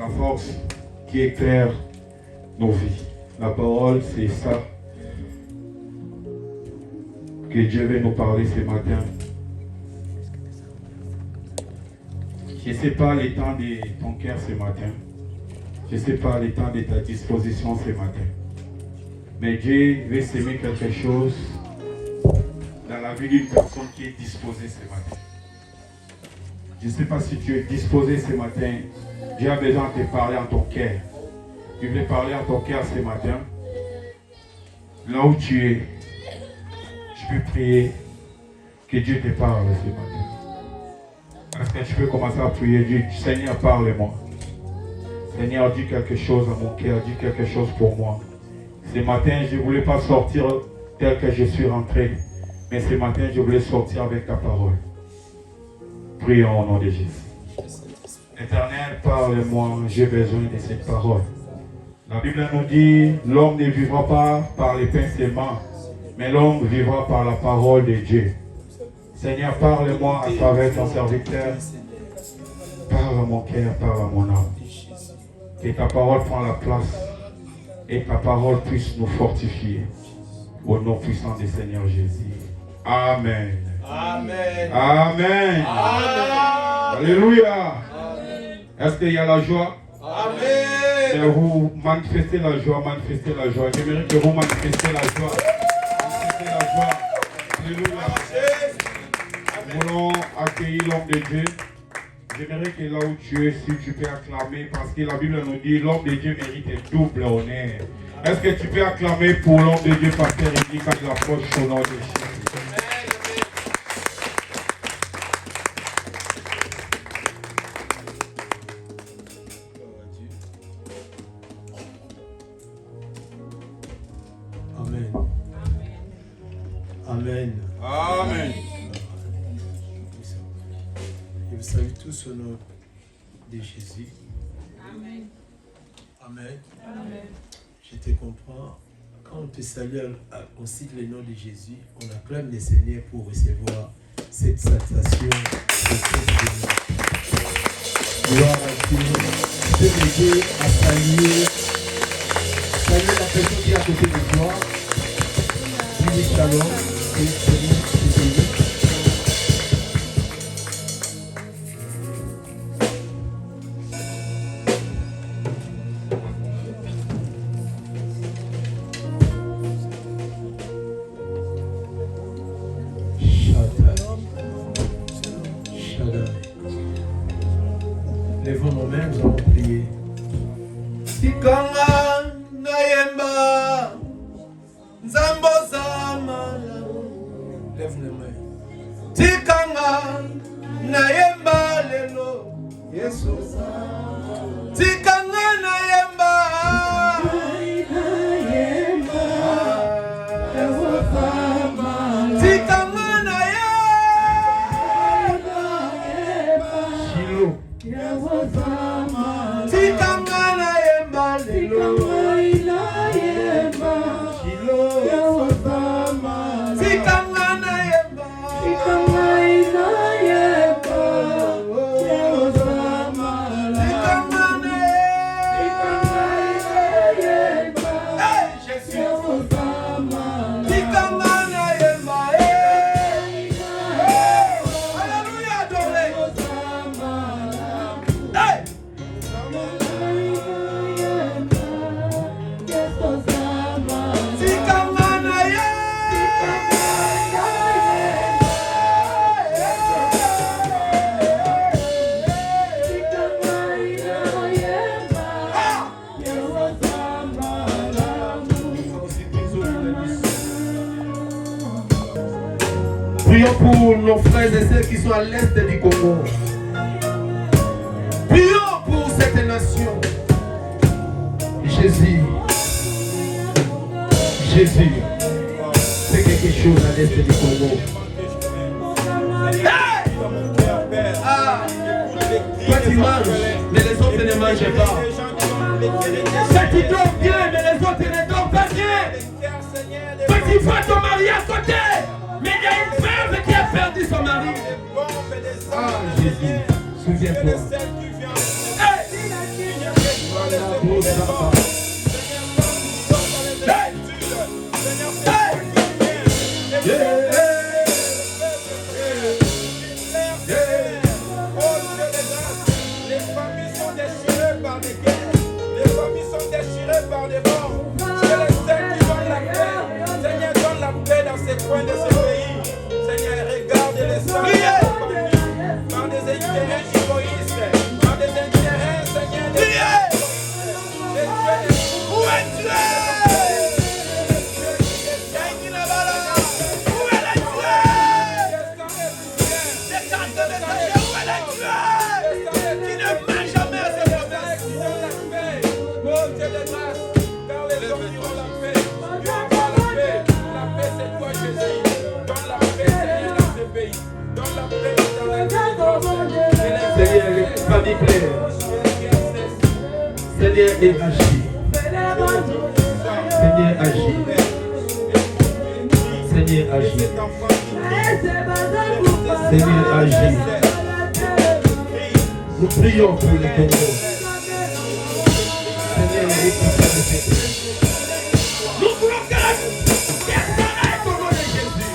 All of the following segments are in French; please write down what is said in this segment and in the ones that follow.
la force qui éclaire nos vies. La parole, c'est ça que Dieu veut nous parler ce matin. Je ne sais pas le temps de ton cœur ce matin. Je ne sais pas le temps de ta disposition ce matin. Mais Dieu veut s'aimer quelque chose dans la vie d'une personne qui est disposée ce matin. Je ne sais pas si tu es disposé ce matin. Dieu a besoin de te parler en ton cœur. Tu veux parler en ton cœur ce matin. Là où tu es, je peux prier que Dieu te parle ce matin. Est-ce que tu peux commencer à prier Dieu? Seigneur, parle-moi. Seigneur, dis quelque chose à mon cœur, dis quelque chose pour moi. Ce matin, je ne voulais pas sortir tel que je suis rentré. Mais ce matin, je voulais sortir avec ta parole. Prions au nom de Jésus. Éternel, parle-moi, j'ai besoin de cette parole. La Bible nous dit, l'homme ne vivra pas par les pains seulement, mais l'homme vivra par la parole de Dieu. Seigneur, parle-moi à travers ton serviteur. Parle à mon cœur, parle à mon âme. Que ta parole prenne la place et ta parole puisse nous fortifier. Au nom puissant du Seigneur Jésus. Amen. Amen. Amen. Amen. Alléluia. Est-ce qu'il y a la joie? Amen. Mais vous manifestez la joie, manifestez la joie. J'aimerais que vous manifestez la joie. Manifestez la joie. Alléluia. Nous voulons accueillir l'homme de Dieu. J'aimerais que là où tu es, si tu peux acclamer, parce que la Bible nous dit l'homme de Dieu mérite un double honneur. Est-ce que tu peux acclamer pour l'homme de Dieu, pasteur Rémi, quand il approche au nom de Jésus? Amen. Amen. Amen. Je vous salue tous au nom de Jésus. Amen. Amen. Amen. Je te comprends. Quand on te salue, on cite le nom de Jésus, on acclame le Seigneur pour recevoir cette satisfaction. Gloire à Dieu. Je peux m'aider à saluer la personne qui est à côté de toi. Dis shalom. Lèvons nos mains, nous allons prier. Tikanga nayemba nzambo zamala. Lève les mains. Tikanga nayemba lelo Yesu. Tikanga nayemba tikanga Tikangana yemba lelo Tikangana yemba Prions pour nos frères et sœurs qui sont à l'est du Congo. Prions pour cette nation. Jésus, fais quelque chose à l'est du Congo. Hey! Toi tu manges, mais les autres ne mangent pas. Toi tu dors bien, mais les autres ne dorment pas bien. Toi tu vois ton mari à côté, mais il y a une femme qui a perdu son mari. Ah Jésus, souviens-toi. Hey! Seigneur, agis. Seigneur, agis. Seigneur, agis. Seigneur, agis. Nous prions pour le Congo. Seigneur, écoute de ces prières. Nous voulons que la guerre s'arrête au nom de Jésus.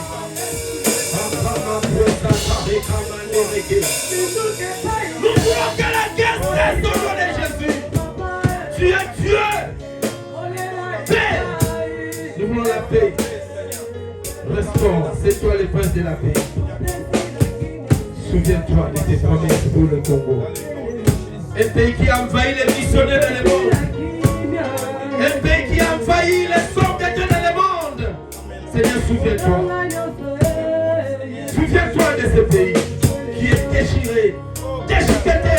Nous voulons que la guerre cesse au nom de Jésus. Tu es Dieu. Paix. Nous voulons la paix. Restaure. C'est toi le prince de la paix. Souviens-toi de tes promesses pour le Congo. Un pays qui a envahi les missionnaires dans le monde. Un pays qui a envahi les sortes de Dieu dans le monde. Seigneur, souviens-toi. Souviens-toi de ce pays qui est déchiré, déchiqueté.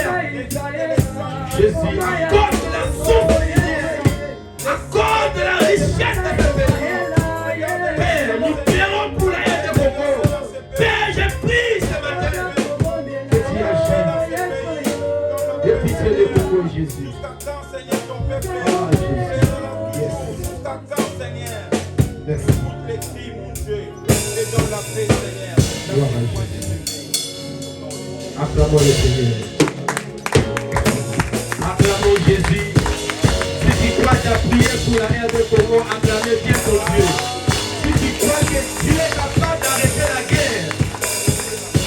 Jésus, à cause de la souffrance, à cause de la richesse de ce pays. Père, nous prions pour la haine de Congo. Père, je prie ce matin que tu agis. Et pitié de Congo, Jésus. Ah, Jésus. Yes. Merci. Gloire à Jésus. Acclamons le Seigneur. Acclamons Jésus. Si tu crois que tu as prié pour la haine de Congo, acclamez bien ton Dieu. Si tu crois que Dieu est capable d'arrêter la guerre,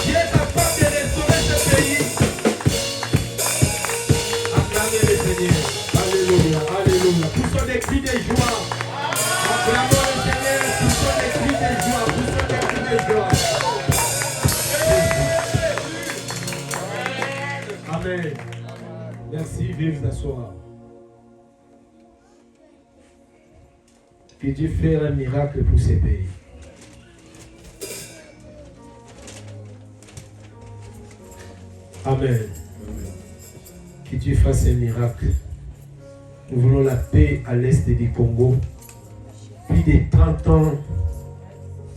Dieu est capable de restaurer ce pays, acclamez le Seigneur. Alléluia, alléluia. Poussons des cris de joie. Acclamons le Seigneur. Poussons des cris de joie. Poussons des cris de joie. Amen. Merci, veuillez vous asseoir. Que Dieu fasse un miracle pour ces pays. Amen. Que Dieu fasse un miracle. Nous voulons la paix à l'est du Congo. Plus de 30 ans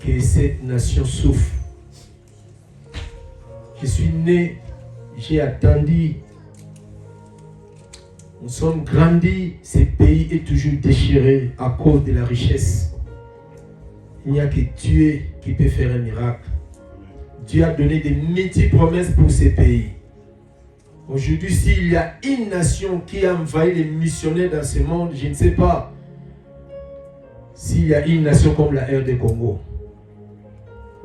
que cette nation souffre. Je suis né, j'ai attendu. Nous sommes grandis, ce pays est toujours déchiré à cause de la richesse. Il n'y a que Dieu qui peut faire un miracle. Dieu a donné de multiples promesses pour ce pays. Aujourd'hui, s'il y a une nation qui a envahi les missionnaires dans ce monde, je ne sais pas s'il y a une nation comme la RD Congo.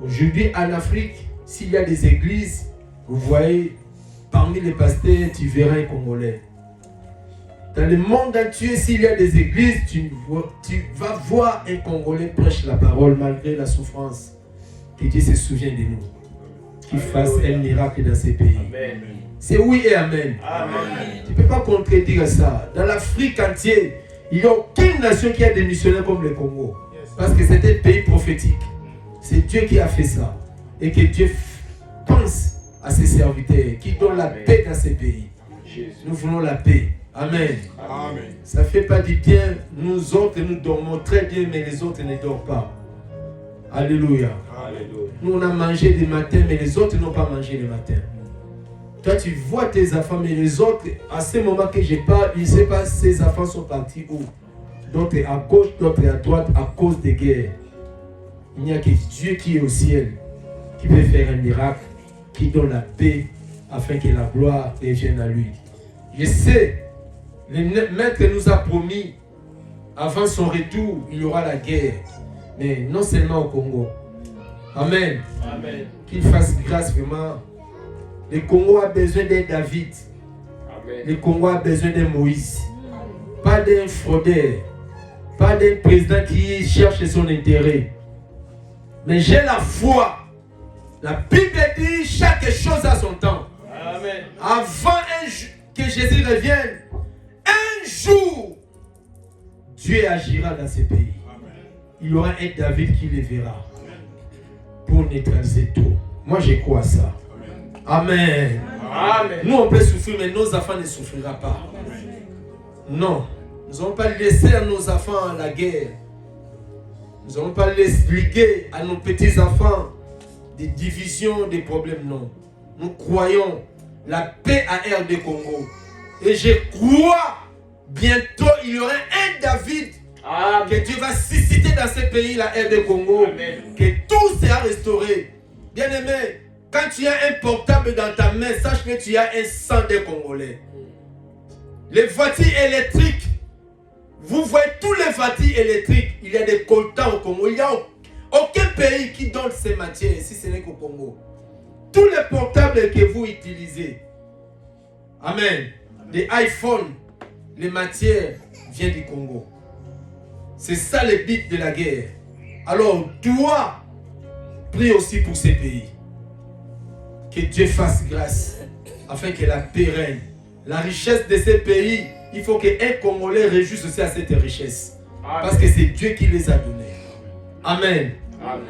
Aujourd'hui, en Afrique, s'il y a des églises, vous voyez, parmi les pasteurs, tu verras un Congolais. Dans le monde entier, s'il y a des églises, tu vas voir un Congolais prêcher la parole malgré la souffrance. Que Dieu se souvienne de nous. Qu'il fasse un miracle dans ces pays. Amen. C'est oui et amen. Amen. Tu ne peux pas contredire ça. Dans l'Afrique entière, il n'y a aucune nation qui a des missionnaires comme le Congo. Parce que c'est un pays prophétique. C'est Dieu qui a fait ça. Et que Dieu pense à ses serviteurs, qui donnent la paix dans ces pays. Nous voulons la paix. Amen. Amen. Ça ne fait pas du bien. Nous autres, nous dormons très bien, mais les autres ne dorment pas. Alléluia. Alléluia. Nous, on a mangé le matin, mais les autres n'ont pas mangé le matin. Toi, tu vois tes enfants, mais les autres, à ce moment que je parle, je ne sais pas ces enfants sont partis où. D'autres à gauche, d'autres à droite, à cause des guerres. Il n'y a que Dieu qui est au ciel, qui peut faire un miracle, qui donne la paix, afin que la gloire revienne à lui. Je sais Le maître nous a promis, avant son retour, il y aura la guerre. Mais non seulement au Congo. Amen. Amen. Qu'il fasse grâce vraiment. Le Congo a besoin d'un David. Amen. Le Congo a besoin d'un Moïse. Pas d'un fraudeur. Pas d'un président qui cherche son intérêt. Mais j'ai la foi. La Bible dit chaque chose a son temps. Amen. Avant que Jésus revienne, un jour, Dieu agira dans ces pays. Il y aura un David qui les verra pour neutraliser tout. Moi, je crois à ça. Amen. Amen. Nous, on peut souffrir, mais nos enfants ne souffriront pas. Non. Nous n'allons pas laisser à nos enfants la guerre. Nous n'allons pas les liguer à nos petits-enfants des divisions, des problèmes. Non. Nous croyons la paix à RD Congo. Et je crois bientôt il y aura un David que Dieu va susciter dans ce pays, la RD Congo. Amen. Que tout sera restauré. Bien aimé, quand tu as un portable dans ta main, sache que tu as un sang des Congolais. Les voitures électriques, vous voyez tous les voitures électriques, il y a des coltans au Congo. Il n'y a aucun pays qui donne ces matières, si ce n'est qu'au Congo. Tous les portables que vous utilisez, amen, les iPhones, les matières viennent du Congo. C'est ça le but de la guerre. Alors, toi, prie aussi pour ces pays. Que Dieu fasse grâce afin que la paix règne. La richesse de ces pays, il faut qu'un Congolais réjouisse aussi à cette richesse. Amen. Parce que c'est Dieu qui les a donnés. Amen. Amen.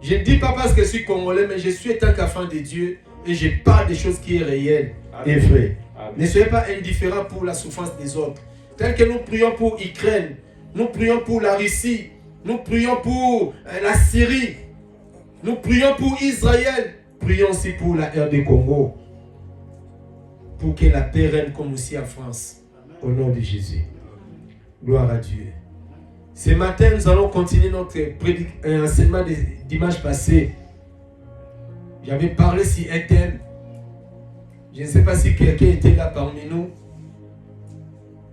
Je ne dis pas parce que je suis Congolais, mais je suis tant qu'enfant de Dieu et je parle des choses qui sont réelles et vraies. Amen. Ne soyez pas indifférents pour la souffrance des autres. Tel que nous prions pour l'Ukraine, nous prions pour la Russie, nous prions pour la Syrie, nous prions pour Israël, prions aussi pour la RD Congo, pour que la paix règne comme aussi en France, au nom de Jésus. Gloire à Dieu. Ce matin, nous allons continuer notre enseignement de dimanche passé. J'avais parlé sur un thème. Je ne sais pas si quelqu'un était là parmi nous.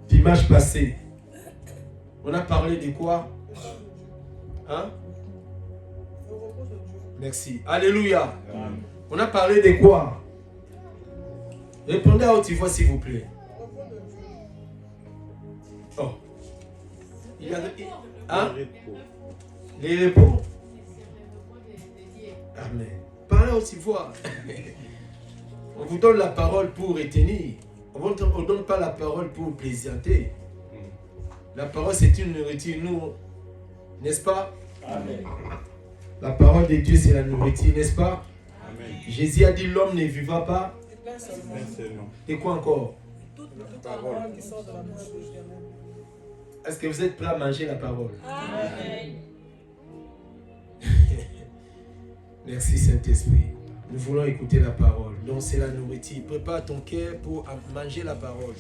Dimanche passé. On a parlé de quoi? Hein? Merci. Alléluia. On a parlé de quoi? Répondez à haute voix s'il vous plaît. Oh. Il y a... Hein? Les repos. Amen. Parlez à haute voix. On vous donne la parole pour retenir. On ne donne pas la parole pour plaisanter. La parole, c'est une nourriture. Nous, n'est-ce pas? Amen. La parole de Dieu, c'est la nourriture, n'est-ce pas? Amen. Jésus a dit, l'homme ne vivra pas. Et quoi encore? Est-ce que vous êtes prêts à manger la parole? Amen. Merci Saint-Esprit. Nous voulons écouter la parole. Donc c'est la nourriture. Prépare ton cœur pour manger la parole.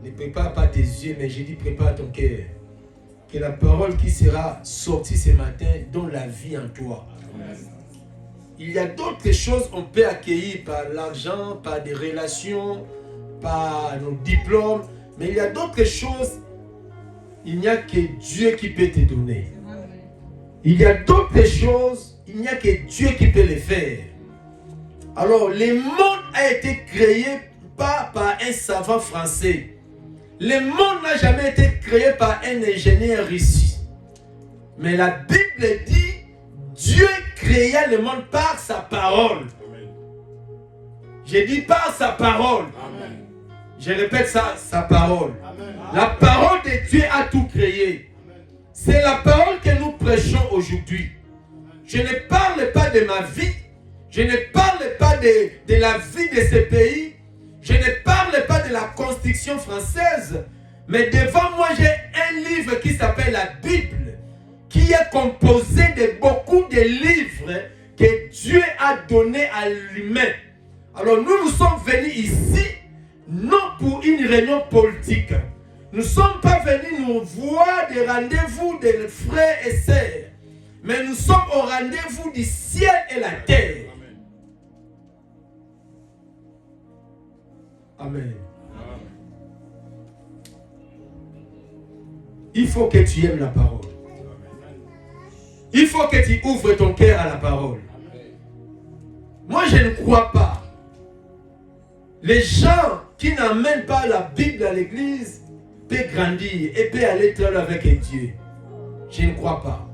Ne prépare pas tes yeux, mais je dis prépare ton cœur. Que la parole qui sera sortie ce matin donne la vie en toi. Amen. Il y a d'autres choses qu'on peut accueillir par l'argent, par des relations, par nos diplômes. Mais il y a d'autres choses, il n'y a que Dieu qui peut te donner. Il y a d'autres choses, il n'y a que Dieu qui peut les faire. Alors, le monde a été créé pas par un savant français. Le monde n'a jamais été créé par un ingénieur russe. Mais la Bible dit, Dieu créa le monde par sa parole. Amen. J'ai dit par sa parole. Amen. Je répète ça, sa parole. Amen. La parole de Dieu a tout créé. C'est la parole que nous prêchons aujourd'hui. Je ne parle pas de ma vie. Je ne parle pas de la vie de ce pays. Je ne parle pas de la Constitution française. Mais devant moi, j'ai un livre qui s'appelle la Bible, qui est composé de beaucoup de livres que Dieu a donnés à l'humain. Alors nous sommes venus ici, non pour une réunion politique. Nous ne sommes pas venus nous voir des rendez-vous de frères et sœurs, mais nous sommes au rendez-vous du ciel et la terre. Amen. il faut que tu aimes la parole. Il faut que tu ouvres ton cœur à la parole. Moi, je ne crois pas. Les gens qui n'amènent pas la Bible à l'église peuvent grandir et peuvent aller très loin avec Dieu. Je ne crois pas.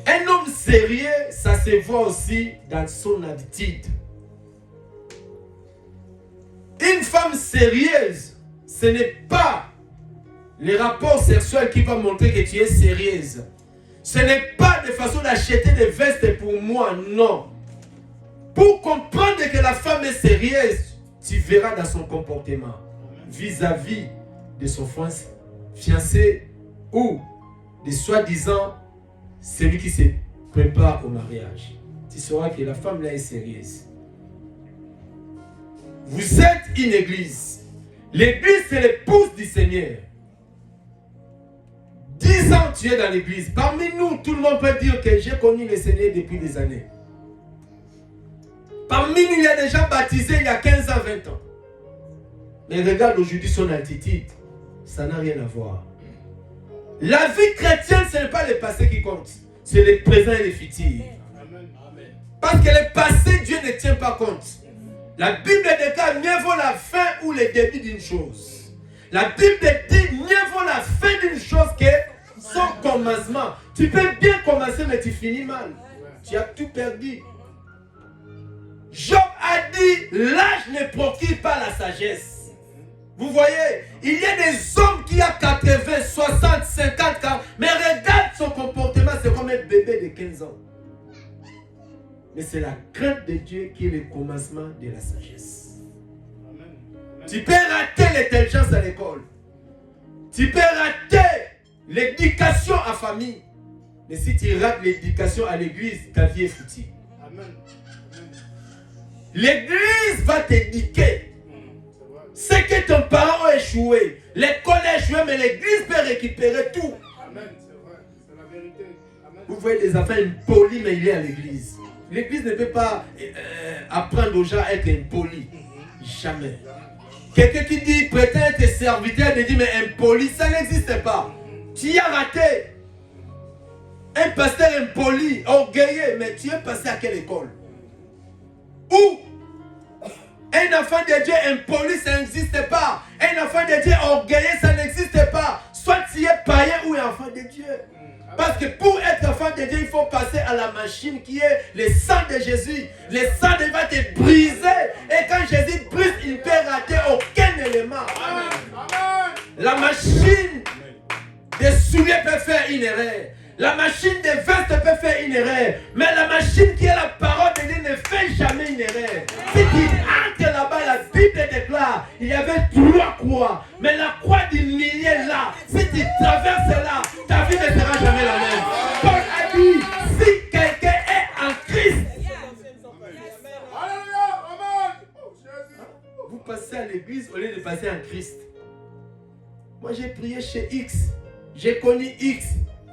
Un homme sérieux, ça se voit aussi dans son attitude. Une femme sérieuse, ce n'est pas les rapports sexuels qui vont montrer que tu es sérieuse. Ce n'est pas de façon d'acheter des vestes pour moi, non. Pour comprendre que la femme est sérieuse, tu verras dans son comportement vis-à-vis de son fiancé ou de soi-disant celui qui se prépare au mariage. Tu sauras que la femme là est sérieuse. Vous êtes une église. L'église, c'est l'épouse du Seigneur. 10 ans, tu es dans l'église. Parmi nous, tout le monde peut dire que j'ai connu le Seigneur depuis des années. Parmi nous, il y a des gens baptisés il y a 15 ans, 20 ans. Mais regarde aujourd'hui son attitude. Ça n'a rien à voir. La vie chrétienne, ce n'est pas le passé qui compte. C'est le présent et le futur. Parce que le passé, Dieu ne tient pas compte. La Bible déclare mieux vaut la fin ou le début d'une chose. La Bible dit mieux vaut la fin d'une chose que son commencement. Tu peux bien commencer mais tu finis mal. Tu as tout perdu. Job a dit l'âge ne procure pas la sagesse. Vous voyez, il y a des hommes qui ont 80, 60, 50 ans, mais regarde son comportement, c'est comme un bébé de 15 ans. Mais c'est la crainte de Dieu qui est le commencement de la sagesse. Amen. Tu peux rater l'intelligence à l'école. Tu peux rater l'éducation à famille. Mais si tu rates l'éducation à l'église, ta vie est foutue. L'église va t'éduquer. C'est que ton parent a échoué. L'école a échoué, mais l'église peut récupérer tout. Amen. C'est vrai. C'est la vérité. Amen. Vous voyez des enfants impolis, mais il est à l'église. L'église ne peut pas apprendre aux gens à être impolis. Jamais. Quelqu'un qui dit prétend être serviteur, de dire mais impoli, ça n'existe pas. Tu y as raté. Un pasteur impoli, orgueilleux, mais tu es passé à quelle école? Ou un enfant de Dieu impoli, ça n'existe pas. Un enfant de Dieu orgueilleux, ça n'existe pas. Soit tu es païen ou un enfant de Dieu. Parce que pour être enfant de Dieu, il faut passer à la machine qui est le sang de Jésus. Le sang de Dieu va te briser. Et quand Jésus brise, il ne peut rater aucun élément. Amen. La machine des souliers peut faire une erreur. La machine des vestes peut faire une erreur. Mais la machine qui est la parole de Dieu ne fait jamais une erreur. Si tu entres là-bas, la Bible déclare, il y avait 3 croix. Mais la croix du milieu là, si tu traverses là, ta vie ne sera jamais la même. Paul a dit, si quelqu'un est en Christ, vous passez à l'église au lieu de passer en Christ. Moi j'ai prié chez X. J'ai connu X.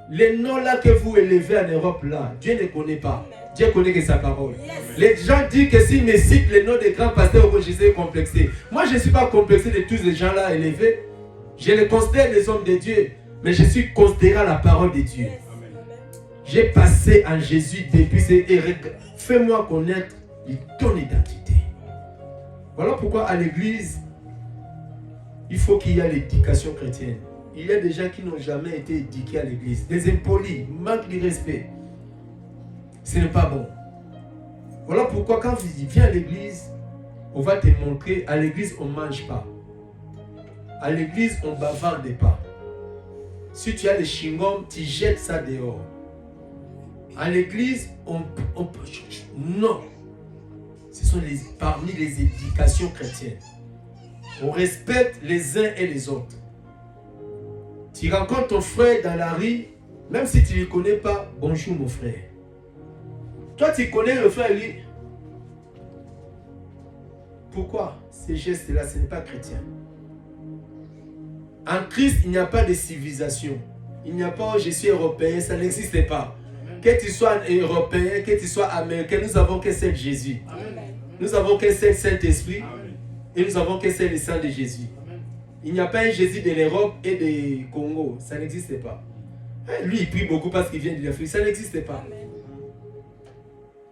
Les noms là que vous élevez en Europe là, Dieu ne connaît pas. Dieu connaît que sa parole. Les gens disent que s'ils me citent les noms des grands pasteurs, je suis complexé. Moi je ne suis pas complexé de tous ces gens là élevés. Je les considère des hommes de Dieu. Mais je suis considéré à la parole de Dieu. J'ai passé en Jésus depuis et fais-moi connaître ton identité. Voilà pourquoi à l'église, il faut qu'il y ait l'éducation chrétienne. Il y a des gens qui n'ont jamais été éduqués à l'église. Des impolis, manque de respect. Ce n'est pas bon. Voilà pourquoi quand tu viens à l'église, on va te montrer, à l'église on ne mange pas. À l'église on ne bavarde pas. Si tu as des chewing-gums, tu jettes ça dehors. À l'église, non. Ce sont parmi les éducations chrétiennes. On respecte les uns et les autres. Tu rencontres ton frère dans la rue, même si tu ne le connais pas, bonjour mon frère. Toi tu connais le frère, lui. Pourquoi ces gestes-là, ce n'est pas chrétien. En Christ, il n'y a pas de civilisation. Il n'y a pas je suis européen, ça n'existe pas. Que tu sois européen, que tu sois américain, nous avons qu'un seul Jésus. Nous avons qu'un seul Saint-Esprit. Et nous avons qu'un seul le sang de Jésus. Il n'y a pas un Jésus de l'Europe et du Congo. Ça n'existe pas. Lui, il prie beaucoup parce qu'il vient de l'Afrique. Ça n'existe pas.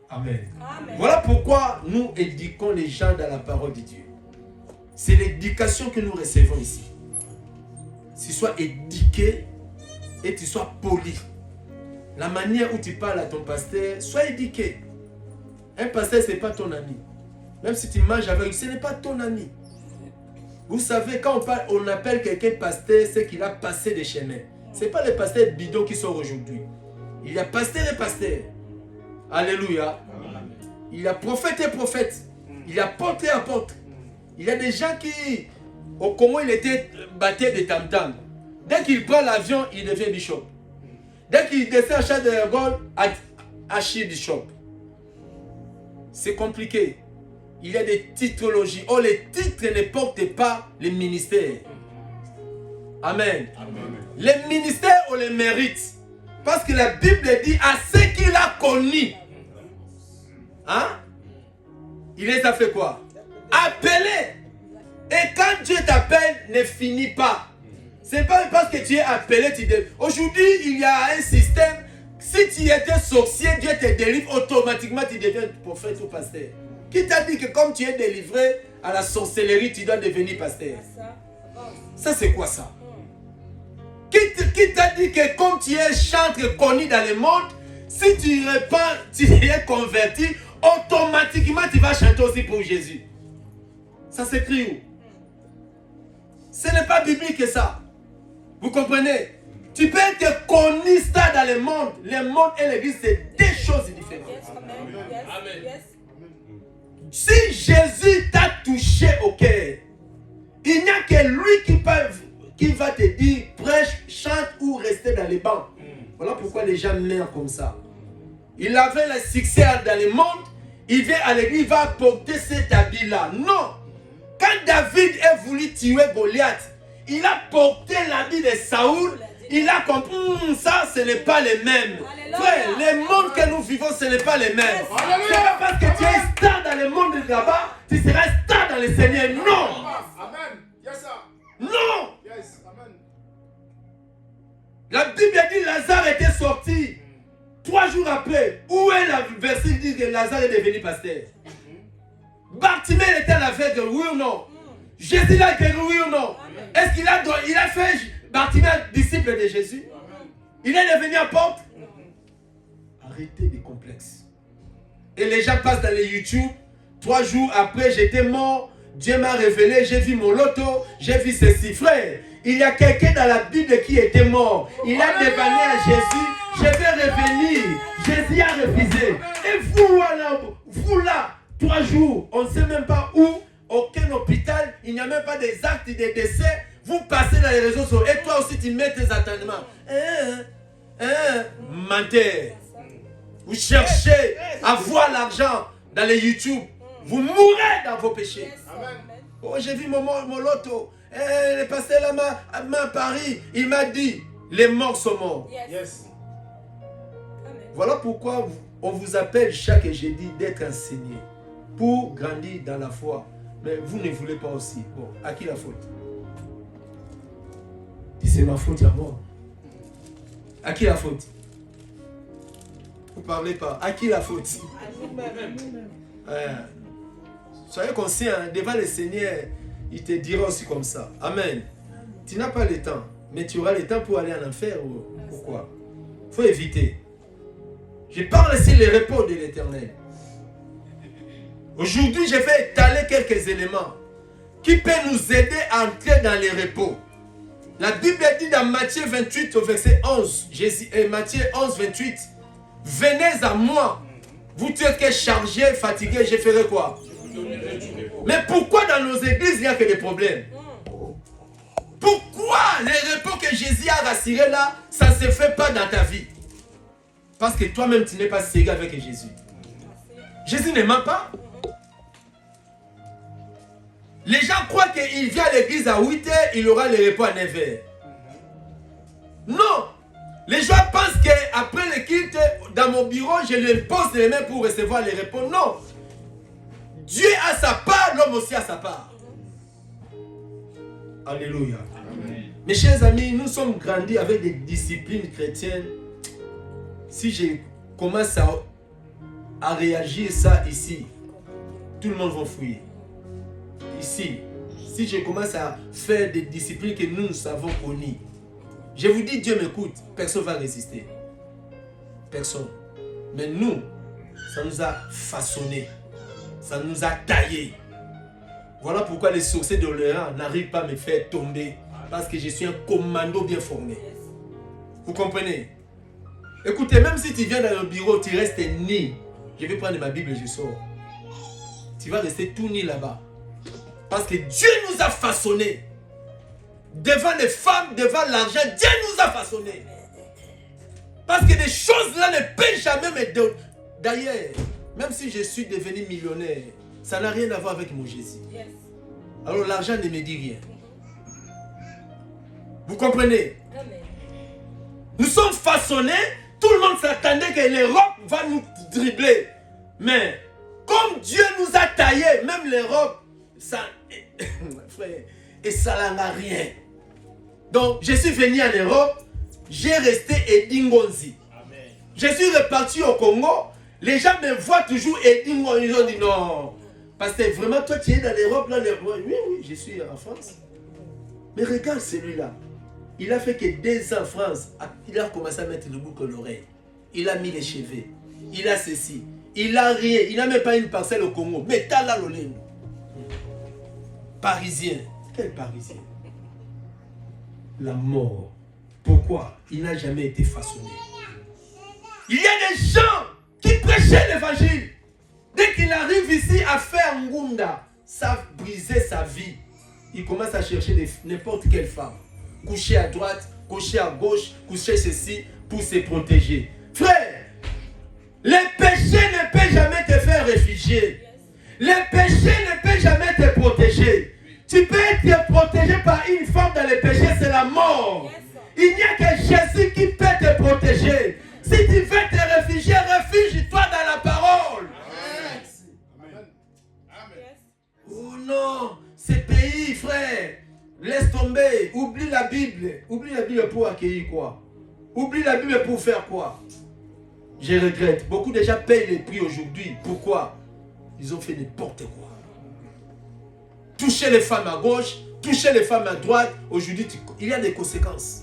Amen. Amen. Voilà pourquoi nous éduquons les gens dans la parole de Dieu. C'est l'éducation que nous recevons ici. Tu sois éduqué et tu sois poli. La manière où tu parles à ton pasteur, sois éduqué. Un pasteur, ce n'est pas ton ami. Même si tu manges avec lui, ce n'est pas ton ami. Vous savez, quand on appelle quelqu'un pasteur, c'est qu'il a passé des chemins. Ce n'est pas les pasteurs bidons qui sont aujourd'hui. Il y a pasteur et pasteur. Alléluia. Il y a prophète et prophète. Il y a porte et apôtre. Il y a des gens qui, au Congo, il était battu de tam-tam. Dès qu'il prend l'avion, il devient bishop. Dès qu'il descend à Charles de Gaulle, archibishop. C'est compliqué. Il y a des titrologies. Oh, les titres ne portent pas les ministères. Amen. Amen. Les ministères, on les mérite. Parce que la Bible dit à ceux qu'il a connus. Hein? Il les a fait quoi? Appeler. Et quand Dieu t'appelle, ne finit pas. C'est pas parce que tu es appelé. Aujourd'hui, il y a un système. Si tu étais sorcier, Dieu te délivre automatiquement, tu deviens prophète ou pasteur. Qui t'a dit que comme tu es délivré à la sorcellerie, tu dois devenir pasteur? Ça, c'est quoi ça? Qui t'a dit que comme tu es chantre connu dans le monde, si tu répands, tu es converti, automatiquement tu vas chanter aussi pour Jésus? Ça s'écrit où? Ce n'est pas biblique que ça. Vous comprenez? Tu peux être connu ça dans le monde. Le monde et l'église, c'est deux choses différentes. Amen. Si Jésus t'a touché au cœur, il n'y a que lui qui va te dire prêche, chante ou rester dans les bancs. Voilà pourquoi les gens meurent comme ça. Il avait le succès dans le monde, il vient à l'église, il va porter cet habit-là. Non! Quand David a voulu tuer Goliath, il a porté l'habit de Saoul. Il a compris, ça, ce n'est pas les mêmes. Frère, le monde que nous vivons, ce n'est pas les mêmes. C'est pas parce que tu es star dans le monde de là-bas, tu seras star dans le Seigneur. Non. Amen. Yes, sir. Non. Yes. Amen. La Bible dit Lazare était sorti 3 jours après. Où est le verset qui dit que Lazare est devenu pasteur? Bartimée était l'aveugle, oui ou non? Jésus l'a guéri, oui ou non? Est-ce qu'il a fait Bartimée disciple de Jésus? Il est devenu apôtre? Arrêtez les complexes. Et les gens passent dans les YouTube. 3 jours après, j'étais mort. Dieu m'a révélé, j'ai vu mon loto, j'ai vu ceci. Frère, il y a quelqu'un dans la Bible qui était mort. Il a demandé à Jésus, je vais revenir. Jésus a refusé. Et vous là, 3 jours, on ne sait même pas où, aucun hôpital, il n'y a même pas des actes de décès. Vous passez dans les réseaux sociaux et toi aussi tu mets tes attendements. Menteur. Vous cherchez à voir l'argent dans les YouTube. Vous mourrez dans vos péchés. Amen. Oh, j'ai vu mon loto. Le pasteur là à Paris, il m'a dit, les morts sont morts. Yes. Voilà pourquoi on vous appelle chaque jeudi d'être enseigné pour grandir dans la foi. Mais vous ne voulez pas aussi. Bon, à qui la faute? C'est ma faute à moi. À qui la faute? Vous ne parlez pas. À qui la faute? Soyez conscients, devant le Seigneur, il te dira aussi comme ça. Amen. Tu n'as pas le temps, mais tu auras le temps pour aller en enfer. Pourquoi? Il faut éviter. Je parle ici le repos de l'Éternel. Aujourd'hui, je vais étaler quelques éléments qui peuvent nous aider à entrer dans le repos. La Bible dit dans Matthieu 28 au verset 11, Matthieu 11, 28, venez à moi, vous qui êtes chargés, fatigués, je ferai quoi? Mais pourquoi dans nos églises il n'y a que des problèmes? Pourquoi les repos que Jésus a rassurés là, ça ne se fait pas dans ta vie? Parce que toi-même tu n'es pas sérieux avec Jésus. Jésus ne ment pas. Les gens croient qu'il vient à l'église à 8h, il aura le repos à 9h. Non. Les gens pensent qu'après le culte, dans mon bureau, je lui pose les mains pour recevoir le repos. Non. Dieu a sa part, l'homme aussi a sa part. Alléluia. Mes chers amis, nous sommes grandis avec des disciplines chrétiennes. Si je commence à réagir ça ici, tout le monde va fuir. Ici, si je commence à faire des disciplines que nous avons connues, je vous dis, Dieu m'écoute, personne ne va résister. Personne. Mais nous, ça nous a façonné. Ça nous a taillé. Voilà pourquoi les sorciers d'Orléans n'arrivent pas à me faire tomber. Parce que je suis un commando bien formé. Vous comprenez? Écoutez, même si tu viens dans le bureau, tu restes nu. Je vais prendre ma Bible et je sors. Tu vas rester tout nu là-bas. Parce que Dieu nous a façonnés. Devant les femmes, devant l'argent, Dieu nous a façonnés. Parce que des choses là ne peuvent jamais me donner. D'ailleurs, même si je suis devenu millionnaire, ça n'a rien à voir avec mon Jésus. Alors l'argent ne me dit rien. Vous comprenez? Nous sommes façonnés. Tout le monde s'attendait que l'Europe va nous dribbler. Mais comme Dieu nous a taillés, même l'Europe, ça, frère, et ça n'a rien. Donc, je suis venu en Europe, j'ai resté Edingonzi. Je suis reparti au Congo, les gens me voient toujours Edingonzi. Ils ont dit non. Parce que vraiment, toi, tu es dans l'Europe, là, oui, je suis en France. Mais regarde celui-là. Il a fait que 2 ans en France. Il a commencé à mettre le boucle à l'oreille. Il a mis les cheveux. Il a ceci. Il a rien. Il n'a même pas une parcelle au Congo. Mais t'as là le Parisien. Quel Parisien? La mort. Pourquoi? Il n'a jamais été façonné. Il y a des gens qui prêchaient l'évangile. Dès qu'il arrive ici à faire Ngunda, ça briser sa vie. Il commence à chercher n'importe quelle femme. Coucher à droite, coucher à gauche, coucher ceci pour se protéger. Frère, les péchés ne peuvent jamais te faire réfugier. Les péchés ne peuvent jamais te protéger. Tu peux être protégé par une femme dans les péchés, c'est la mort. Il n'y a que Jésus qui peut te protéger. Si tu veux te réfugier, réfugie-toi dans la parole. Amen. Amen. Oh non, ces pays, frère, laisse tomber. Oublie la Bible. Oublie la Bible pour accueillir quoi? Oublie la Bible pour faire quoi? Je regrette. Beaucoup déjà payent les prix aujourd'hui. Pourquoi? Ils ont fait n'importe quoi. Toucher les femmes à gauche, toucher les femmes à droite. Aujourd'hui, il y a des conséquences.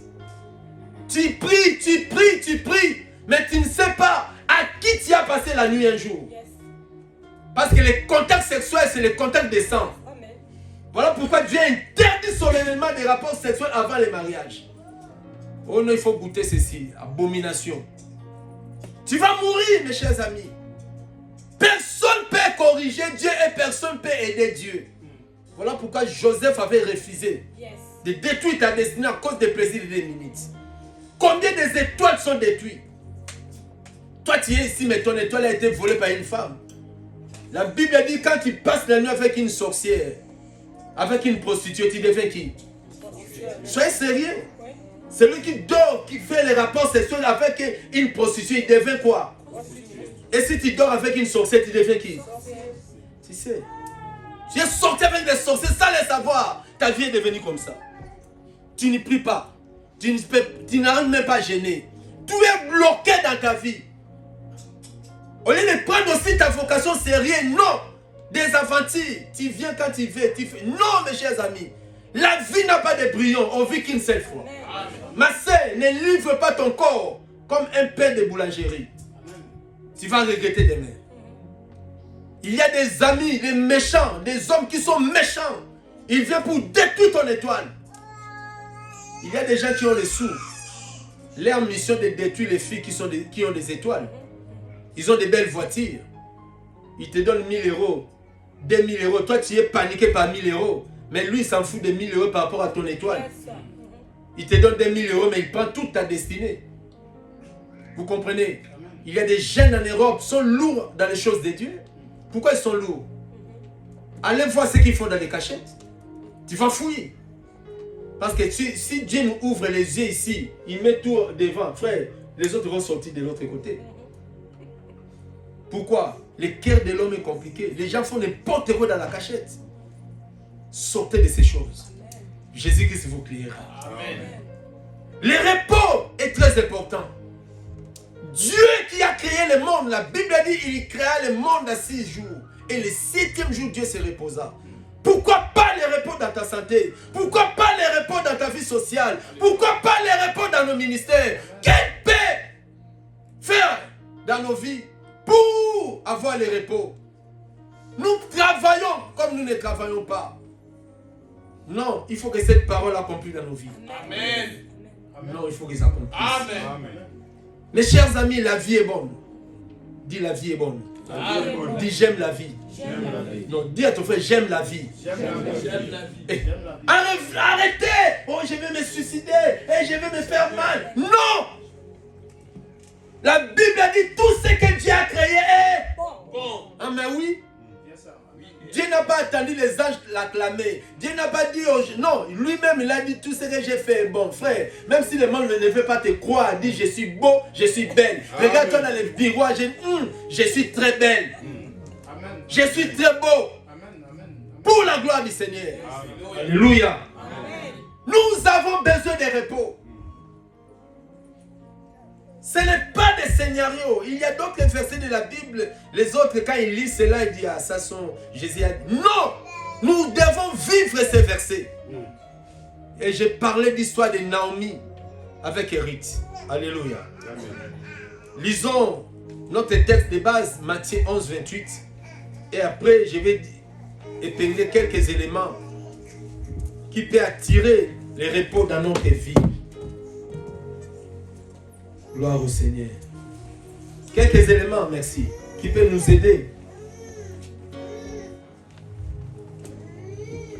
Tu pries, tu pries, tu pries. Mais tu ne sais pas à qui tu as passé la nuit un jour. Parce que les contacts sexuels, c'est les contacts des sangs. Voilà pourquoi Dieu interdit solennellement des rapports sexuels avant les mariages. Oh non, il faut goûter ceci. Abomination. Tu vas mourir, mes chers amis. Personne ne peut corriger Dieu et personne ne peut aider Dieu. Voilà pourquoi Joseph avait refusé de détruire ta destinée à cause des plaisirs et des minutes. Combien des étoiles sont détruites? Toi, tu es ici, mais ton étoile a été volée par une femme. La Bible dit quand tu passes la nuit avec une sorcière, avec une prostituée, tu deviens qui? Soyez sérieux. Celui qui dort, qui fait les rapports sexuels avec une prostituée, il devient quoi? Et si tu dors avec une sorcière, tu deviens qui? Tu sais. Tu es sorti avec des sorciers sans les savoir. Ta vie est devenue comme ça. Tu n'y pries pas. Tu n'arrives même pas à gêner. Tout est bloqué dans ta vie. Au lieu de prendre aussi ta vocation sérieuse, non. Des aventures, tu viens quand tu veux. Tu fais. Non, mes chers amis. La vie n'a pas de brillant. On vit qu'une seule fois. Ma sœur, ne livre pas ton corps comme un pain de boulangerie. Tu vas regretter demain. Il y a des amis, des méchants, des hommes qui sont méchants. Ils viennent pour détruire ton étoile. Il y a des gens qui ont les sous. Leur mission est de détruire les filles qui ont des étoiles. Ils ont des belles voitures. Ils te donnent 1000 euros, 2000 euros. Toi, tu es paniqué par 1000 euros. Mais lui, il s'en fout de 1000 euros par rapport à ton étoile. Il te donne des 1000 euros, mais il prend toute ta destinée. Vous comprenez? Il y a des jeunes en Europe qui sont lourds dans les choses de Dieu. Pourquoi ils sont lourds? Allez voir ce qu'ils font dans les cachettes. Tu vas fouiller. Parce que si Dieu nous ouvre les yeux ici, il met tout devant, frère, les autres vont sortir de l'autre côté. Pourquoi? Le cœur de l'homme est compliqué. Les gens font n'importe quoi dans la cachette. Sortez de ces choses. Jésus-Christ vous créera. Amen. Le repos est très important. Dieu qui a créé le monde, la Bible dit il créa le monde à 6 jours. Et le 7e jour, Dieu se reposa. Pourquoi pas le repos dans ta santé? Pourquoi pas le repos dans ta vie sociale? Pourquoi pas le repos dans nos ministères? Quelle paix faire dans nos vies pour avoir le repos? Nous travaillons comme nous ne travaillons pas. Non, il faut que cette parole accomplisse dans nos vies. Amen. Non, il faut qu'ils accomplissent. Amen. Mes chers amis, la vie est bonne. Dis la vie est bonne. Amen. Dis j'aime la vie. Non, dis à ton frère j'aime la vie. J'aime la vie. Eh, arrêtez. Oh, je vais me suicider. Et je vais me faire mal. Non. La Bible a dit tout ce que Dieu a créé est Bon. Ah mais oui. Dieu n'a pas attendu les anges l'acclamer. Dieu n'a pas dit non, lui-même il a dit tout ce que j'ai fait est bon, frère. Même si le monde ne veut pas te croire, dit je suis beau, je suis belle. Regarde-toi dans le miroir, je suis très belle. Amen. Je suis très beau. Amen. Amen. Pour la gloire du Seigneur. Alléluia. Nous avons besoin de repos. Ce n'est pas des scénarios. Il y a d'autres versets de la Bible. Les autres, quand ils lisent cela, ils disent ah, ça sont Jésus. Non! Nous devons vivre ces versets. Et j'ai parlé d'histoire de Naomi avec Eric. Alléluia. Lisons notre texte de base, Matthieu 11, 28. Et après, je vais épingler quelques éléments qui peuvent attirer le repos dans notre vie. Gloire au Seigneur. Quelques éléments, merci, qui peuvent nous aider.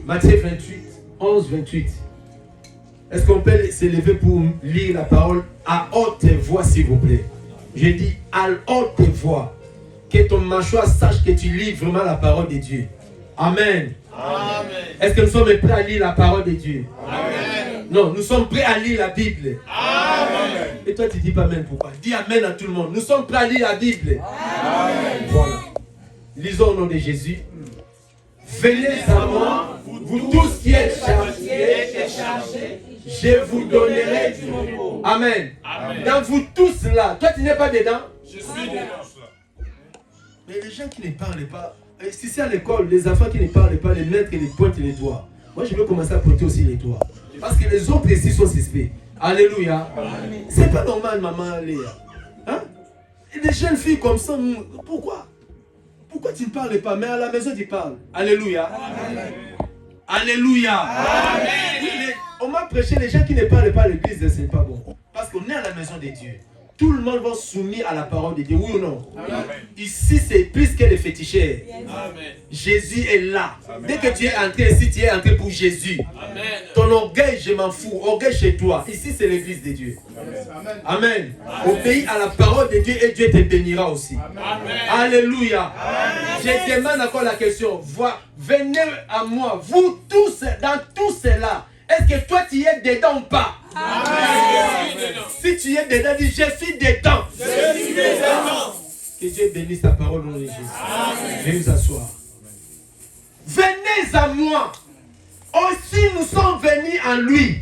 Matthieu 28, 11, 28. Est-ce qu'on peut s'élever pour lire la parole à haute voix, s'il vous plaît? Je dis à haute voix. Que ton mâchoire sache que tu lis vraiment la parole de Dieu. Amen. Amen. Est-ce que nous sommes prêts à lire la parole de Dieu? Amen. Non, nous sommes prêts à lire la Bible. Amen. Et toi, tu dis pas Amen, pourquoi? Dis Amen à tout le monde. Nous sommes prêts à lire la Bible. Amen. Voilà. Lisons au nom de Jésus. Venez à moi, vous tous qui êtes chargés, je vous donnerai du repos. Amen. Amen. Dans vous tous là, toi tu n'es pas dedans? Je suis dedans. Mais les gens qui ne parlent pas, si c'est à l'école, les enfants qui ne parlent pas, les maîtres les pointent les doigts. Moi je veux commencer à pointer aussi les doigts. Parce que les autres ici sont suspects. Alléluia. C'est pas normal, maman Léa. Hein? Et des jeunes filles comme ça, pourquoi? Pourquoi tu ne parles pas? Mais à la maison tu parles. Alléluia. Amen. Alléluia. Amen. Oui, on m'a prêché, les gens qui ne parlent pas à l'église, c'est pas bon. Parce qu'on est à la maison de Dieu. Tout le monde va soumis à la parole de Dieu, oui ou non? Amen. Ici, c'est plus que les féticheurs. Amen. Jésus est là. Amen. Dès que tu es entré ici, tu es entré pour Jésus. Amen. Ton orgueil, je m'en fous. Orgueil chez toi. Ici, c'est l'église de Dieu. Amen. Amen. Amen. Obéis à la parole de Dieu et Dieu te bénira aussi. Amen. Alléluia. Amen. Je demande encore la question. Venez à moi, vous tous, dans tout cela. Est-ce que toi, tu es dedans ou pas? Amen. Si tu es dedans, dis je suis dedans. Je suis dedans. Que Dieu bénisse ta parole au nom de Jésus. Je vais vous asseoir. Venez à moi. Aussi nous sommes venus en lui.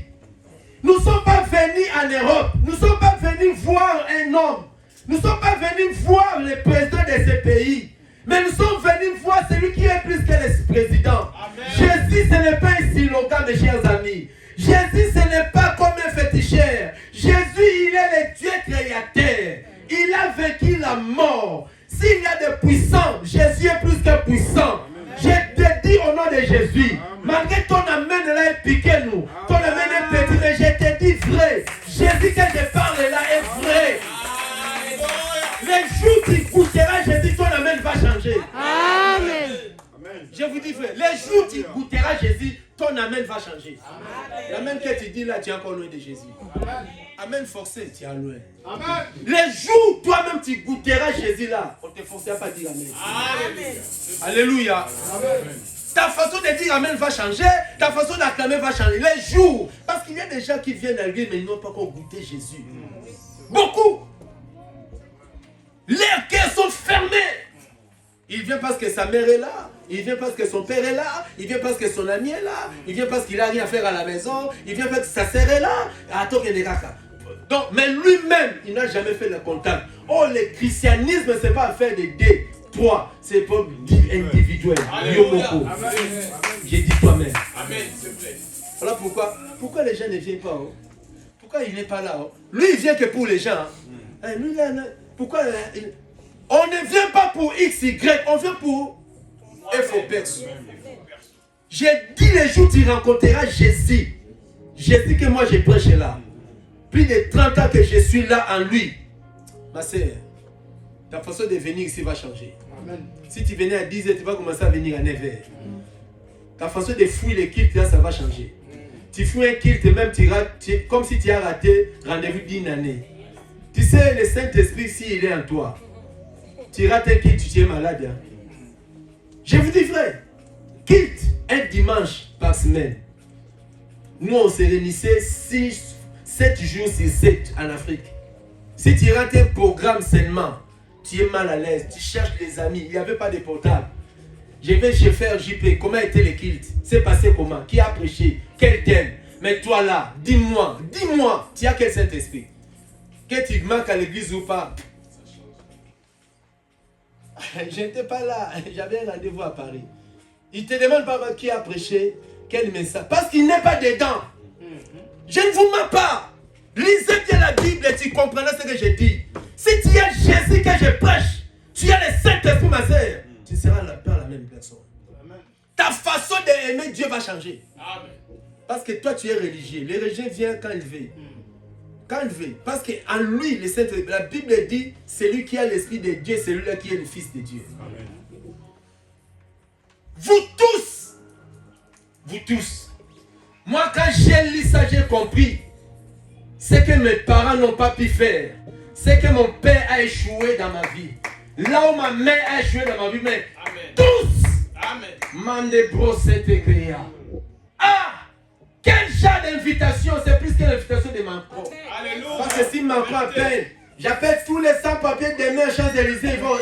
Nous ne sommes pas venus en Europe. Nous ne sommes pas venus voir un homme. Nous ne sommes pas venus voir le président de ce pays. Mais nous sommes venus voir celui qui est plus que le président. Amen. Jésus, ce n'est pas un slogan, mes chers amis. Jésus, ce n'est pas comme un féticheur. Jésus, il est le Dieu créateur. Il a vaincu la mort. S'il y a des puissants, Jésus est plus que puissant. Amen. Je te dis au nom de Jésus, amen. Malgré ton amène là est piqué nous, ton amène est petit, mais je te dis vrai. Jésus que je parle là est vrai. Les jours qui goûtera Jésus, ton amène va changer. Amen. Je vous dis frère, les jours qui goûtera Jésus, ton amène va changer. L'amen que tu dis là, tu es encore loin de Jésus. Amen forcé, tu es loin. Amen. Les jours, toi-même, tu goûteras Jésus là, on ne te forcera pas à dire Amen. Amen. Alléluia. Amen. Ta façon de dire Amen va changer, ta façon d'acclamer va changer. Les jours, parce qu'il y a des gens qui viennent à l'église, mais ils n'ont pas encore goûté Jésus. Beaucoup. Leurs cœurs sont fermés. Il vient parce que sa mère est là. Il vient parce que son père est là. Il vient parce que son ami est là. Il vient parce qu'il n'a rien à faire à la maison. Il vient parce que sa sœur est là. Donc, mais lui-même, il n'a jamais fait le contact. Oh, le christianisme, ce n'est pas affaire de deux, trois. C'est pas individuel. J'ai dit toi-même. Amen, s'il te plaît. Voilà pourquoi les gens ne viennent pas. Oh? Pourquoi il n'est pas là? Oh? Lui, il vient que pour les gens. Hein? Lui, là, pourquoi on ne vient pas pour X, Y, on vient pour FOPEX. J'ai dit les jours tu rencontreras Jésus. Jésus que moi je prêche là. Plus de 30 ans que je suis là en lui. Ma sœur, ta façon de venir ici va changer. Amen. Si tu venais à 10h, tu vas commencer à venir à 9h. Ta façon de fouiller les cultes là, ça va changer. Tu fouilles un culte, même comme si tu as raté rendez-vous d'une année. Tu sais, le Saint-Esprit, s'il est en toi, tu rates un culte, tu es malade. Hein? Je vous dis vrai, culte, un dimanche par semaine. Nous, on se réunissait 7 jours sur 7 en Afrique. Si tu rates un programme seulement, tu es mal à l'aise, tu cherches des amis, il n'y avait pas de portable. Je vais chez faire JP, comment était le culte? C'est passé comment? Qui a prêché? Quel thème? Mais toi là, dis-moi, tu as quel Saint-Esprit? Que tu manques à l'église ou pas? Je n'étais pas là, j'avais un rendez-vous à Paris. Il te demande pas qui a prêché, quel message. Parce qu'il n'est pas dedans. Je ne vous mens pas. Lisez bien la Bible et tu comprendras ce que je dis. Si tu as Jésus que je prêche, tu as le Saint-Esprit, ma sœur, tu seras la même personne. Amen. Ta façon d'aimer Dieu va changer. Amen. Parce que toi, tu es religieux. Le religieux vient quand il veut. Quand il veut. Parce qu'en lui, le Saint-Esprit, la Bible dit, c'est lui qui a l'Esprit de Dieu, c'est lui qui est le Fils de Dieu. Amen. Vous tous, moi quand j'ai lu ça, j'ai compris ce que mes parents n'ont pas pu faire, ce que mon père a échoué dans ma vie, là où ma mère a échoué dans ma vie, mais amen. Tous, Mande brossette créa. Ah, quel genre d'invitation, c'est plus que l'invitation de Macron. Alléluia. Parce que si Macron appelle, j'appelle tous les sans-papiers demain à Champs-Élysées, ils vont...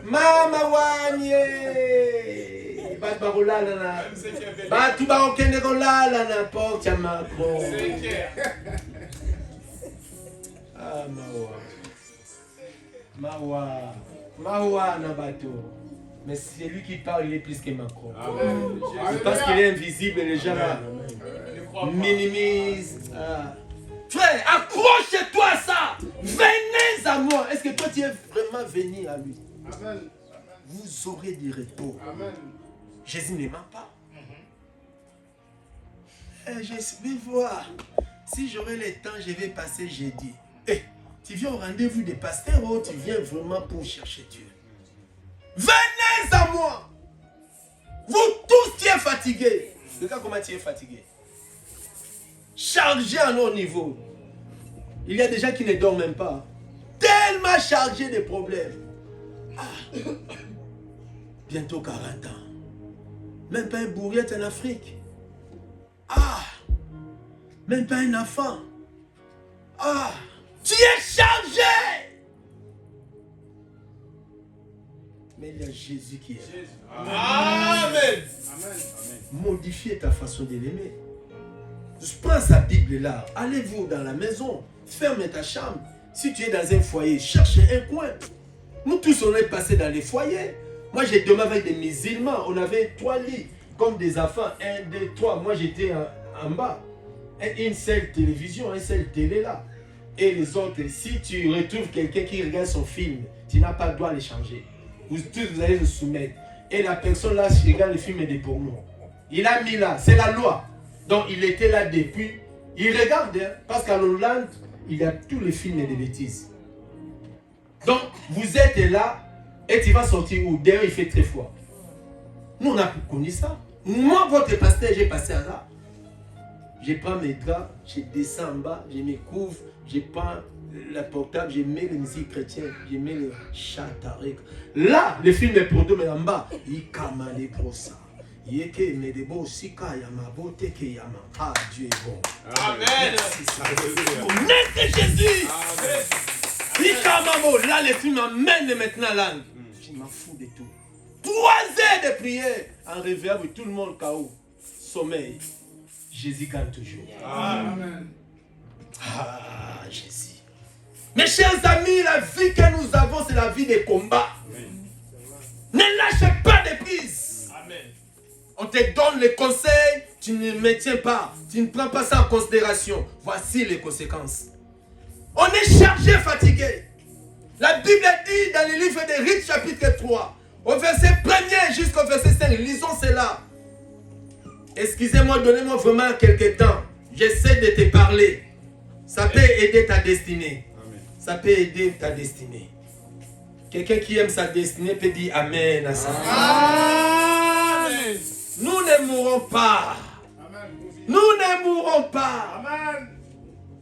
Mama wanye batu bakolala na batu bakokende kolala na porte ya Macron. Ah mawa na bateau. Mais c'est lui qui parle, il est plus que Macron. Parce qu'il est invisible, les gens là minimisent. Frère, accroche-toi à ça. Venez à moi. Est-ce que toi tu es vraiment venu à lui? Amen. Vous aurez du repos. Amen. Jésus ne ment pas. Je vais voir. Si j'aurai le temps, je vais passer jeudi. Tu viens au rendez-vous des pasteurs ou tu viens vraiment pour chercher Dieu? Venez à moi. Vous tous qui êtes fatigués. Regarde comment tu es fatigué. Chargé à nos niveaux. Il y a des gens qui ne dorment même pas. Tellement chargés de problèmes. Ah, bientôt 40 ans. Même pas un bourriette en Afrique. Ah, même pas un enfant. Ah, tu es chargé. Mais il y a Jésus qui est là. Amen. Modifiez ta façon de l'aimer. Prends sa Bible là. Allez-vous dans la maison. Ferme ta chambre. Si tu es dans un foyer, cherche un coin. Nous tous, on est passés dans les foyers. Moi, j'ai dormi avec des musulmans. On avait 3 lits, comme des enfants. 1, 2, 3. Moi, j'étais en bas. Une seule télévision, une seule télé là. Et les autres, si tu retrouves quelqu'un qui regarde son film, tu n'as pas le droit de les changer. Vous tous, vous allez le soumettre. Et la personne là, qui regarde le film des pornos. Il a mis là, c'est la loi. Donc, il était là depuis. Il regarde, hein, parce qu'à Hollande, il y a tous les films de bêtises. Donc, vous êtes là et tu vas sortir où? D'ailleurs, il fait très froid. Nous, on a connu ça. Moi, votre pasteur, j'ai passé à là. Je prends mes draps, je descends en bas, je me couvre, je prends la portable, je mets les musiques chrétiennes, je mets le chatarek. Là, le film est produit, mais en bas, il kama les brossards. Yeke me de bo sika yama bote ke yama. Ah, Dieu est bon. Amen. Connaissez Jésus. Ikamamo, là, l'esprit m'amène maintenant là. Je m'en fous de tout. 3 heures de prière. En réveillant, tout le monde KO. Sommeil. Jésus gagne toujours. Amen. Ah, Jésus. Mes chers amis, la vie que nous avons, c'est la vie des combats. Ne lâchez pas de prise. Amen. On te donne les conseils, tu ne maintiens pas. Tu ne prends pas ça en considération. Voici les conséquences. On est chargé, fatigué. La Bible dit dans le livre des Rites, chapitre 3, au verset 1er jusqu'au verset 5, lisons cela. Excusez-moi, donnez-moi vraiment quelques temps. J'essaie de te parler. Ça peut aider ta destinée. Amen. Ça peut aider ta destinée. Quelqu'un qui aime sa destinée peut dire Amen à ça. Amen. Nous ne mourrons pas. Amen. Nous ne mourrons pas. Amen.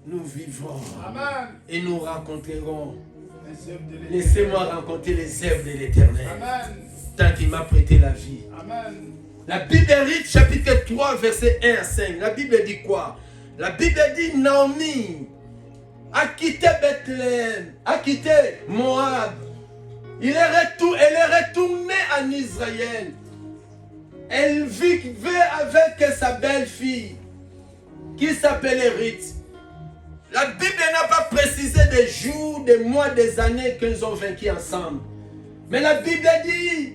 Nous vivrons. Amen. Et nous rencontrerons. Les œuvres de l'Éternel. Laissez-moi rencontrer les œuvres de l'Éternel. Amen. Tant qu'il m'a prêté la vie. Amen. La Bible des Rites, chapitre 3, verset 1 à 5. La Bible dit quoi? La Bible dit Naomi a quitté Bethléem, a quitté Moab. Elle est retournée en Israël. Elle vivait avec sa belle-fille qui s'appelait Ruth. La Bible n'a pas précisé des jours, des mois, des années qu'ils ont vécu ensemble. Mais la Bible dit,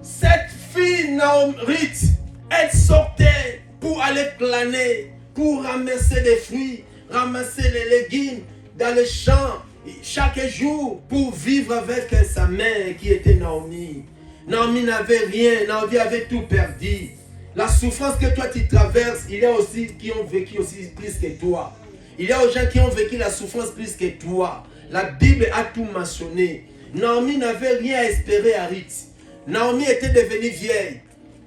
cette fille Ruth, elle sortait pour aller planer, pour ramasser des fruits, ramasser les légumes dans les champs, chaque jour pour vivre avec sa mère qui était Naomi. Naomi n'avait rien, Naomi avait tout perdu. La souffrance que toi tu traverses, il y a aussi qui ont vécu aussi plus que toi. Il y a des gens qui ont vécu la souffrance plus que toi. La Bible a tout mentionné. Naomi n'avait rien à espérer à Ruth. Naomi était devenue vieille.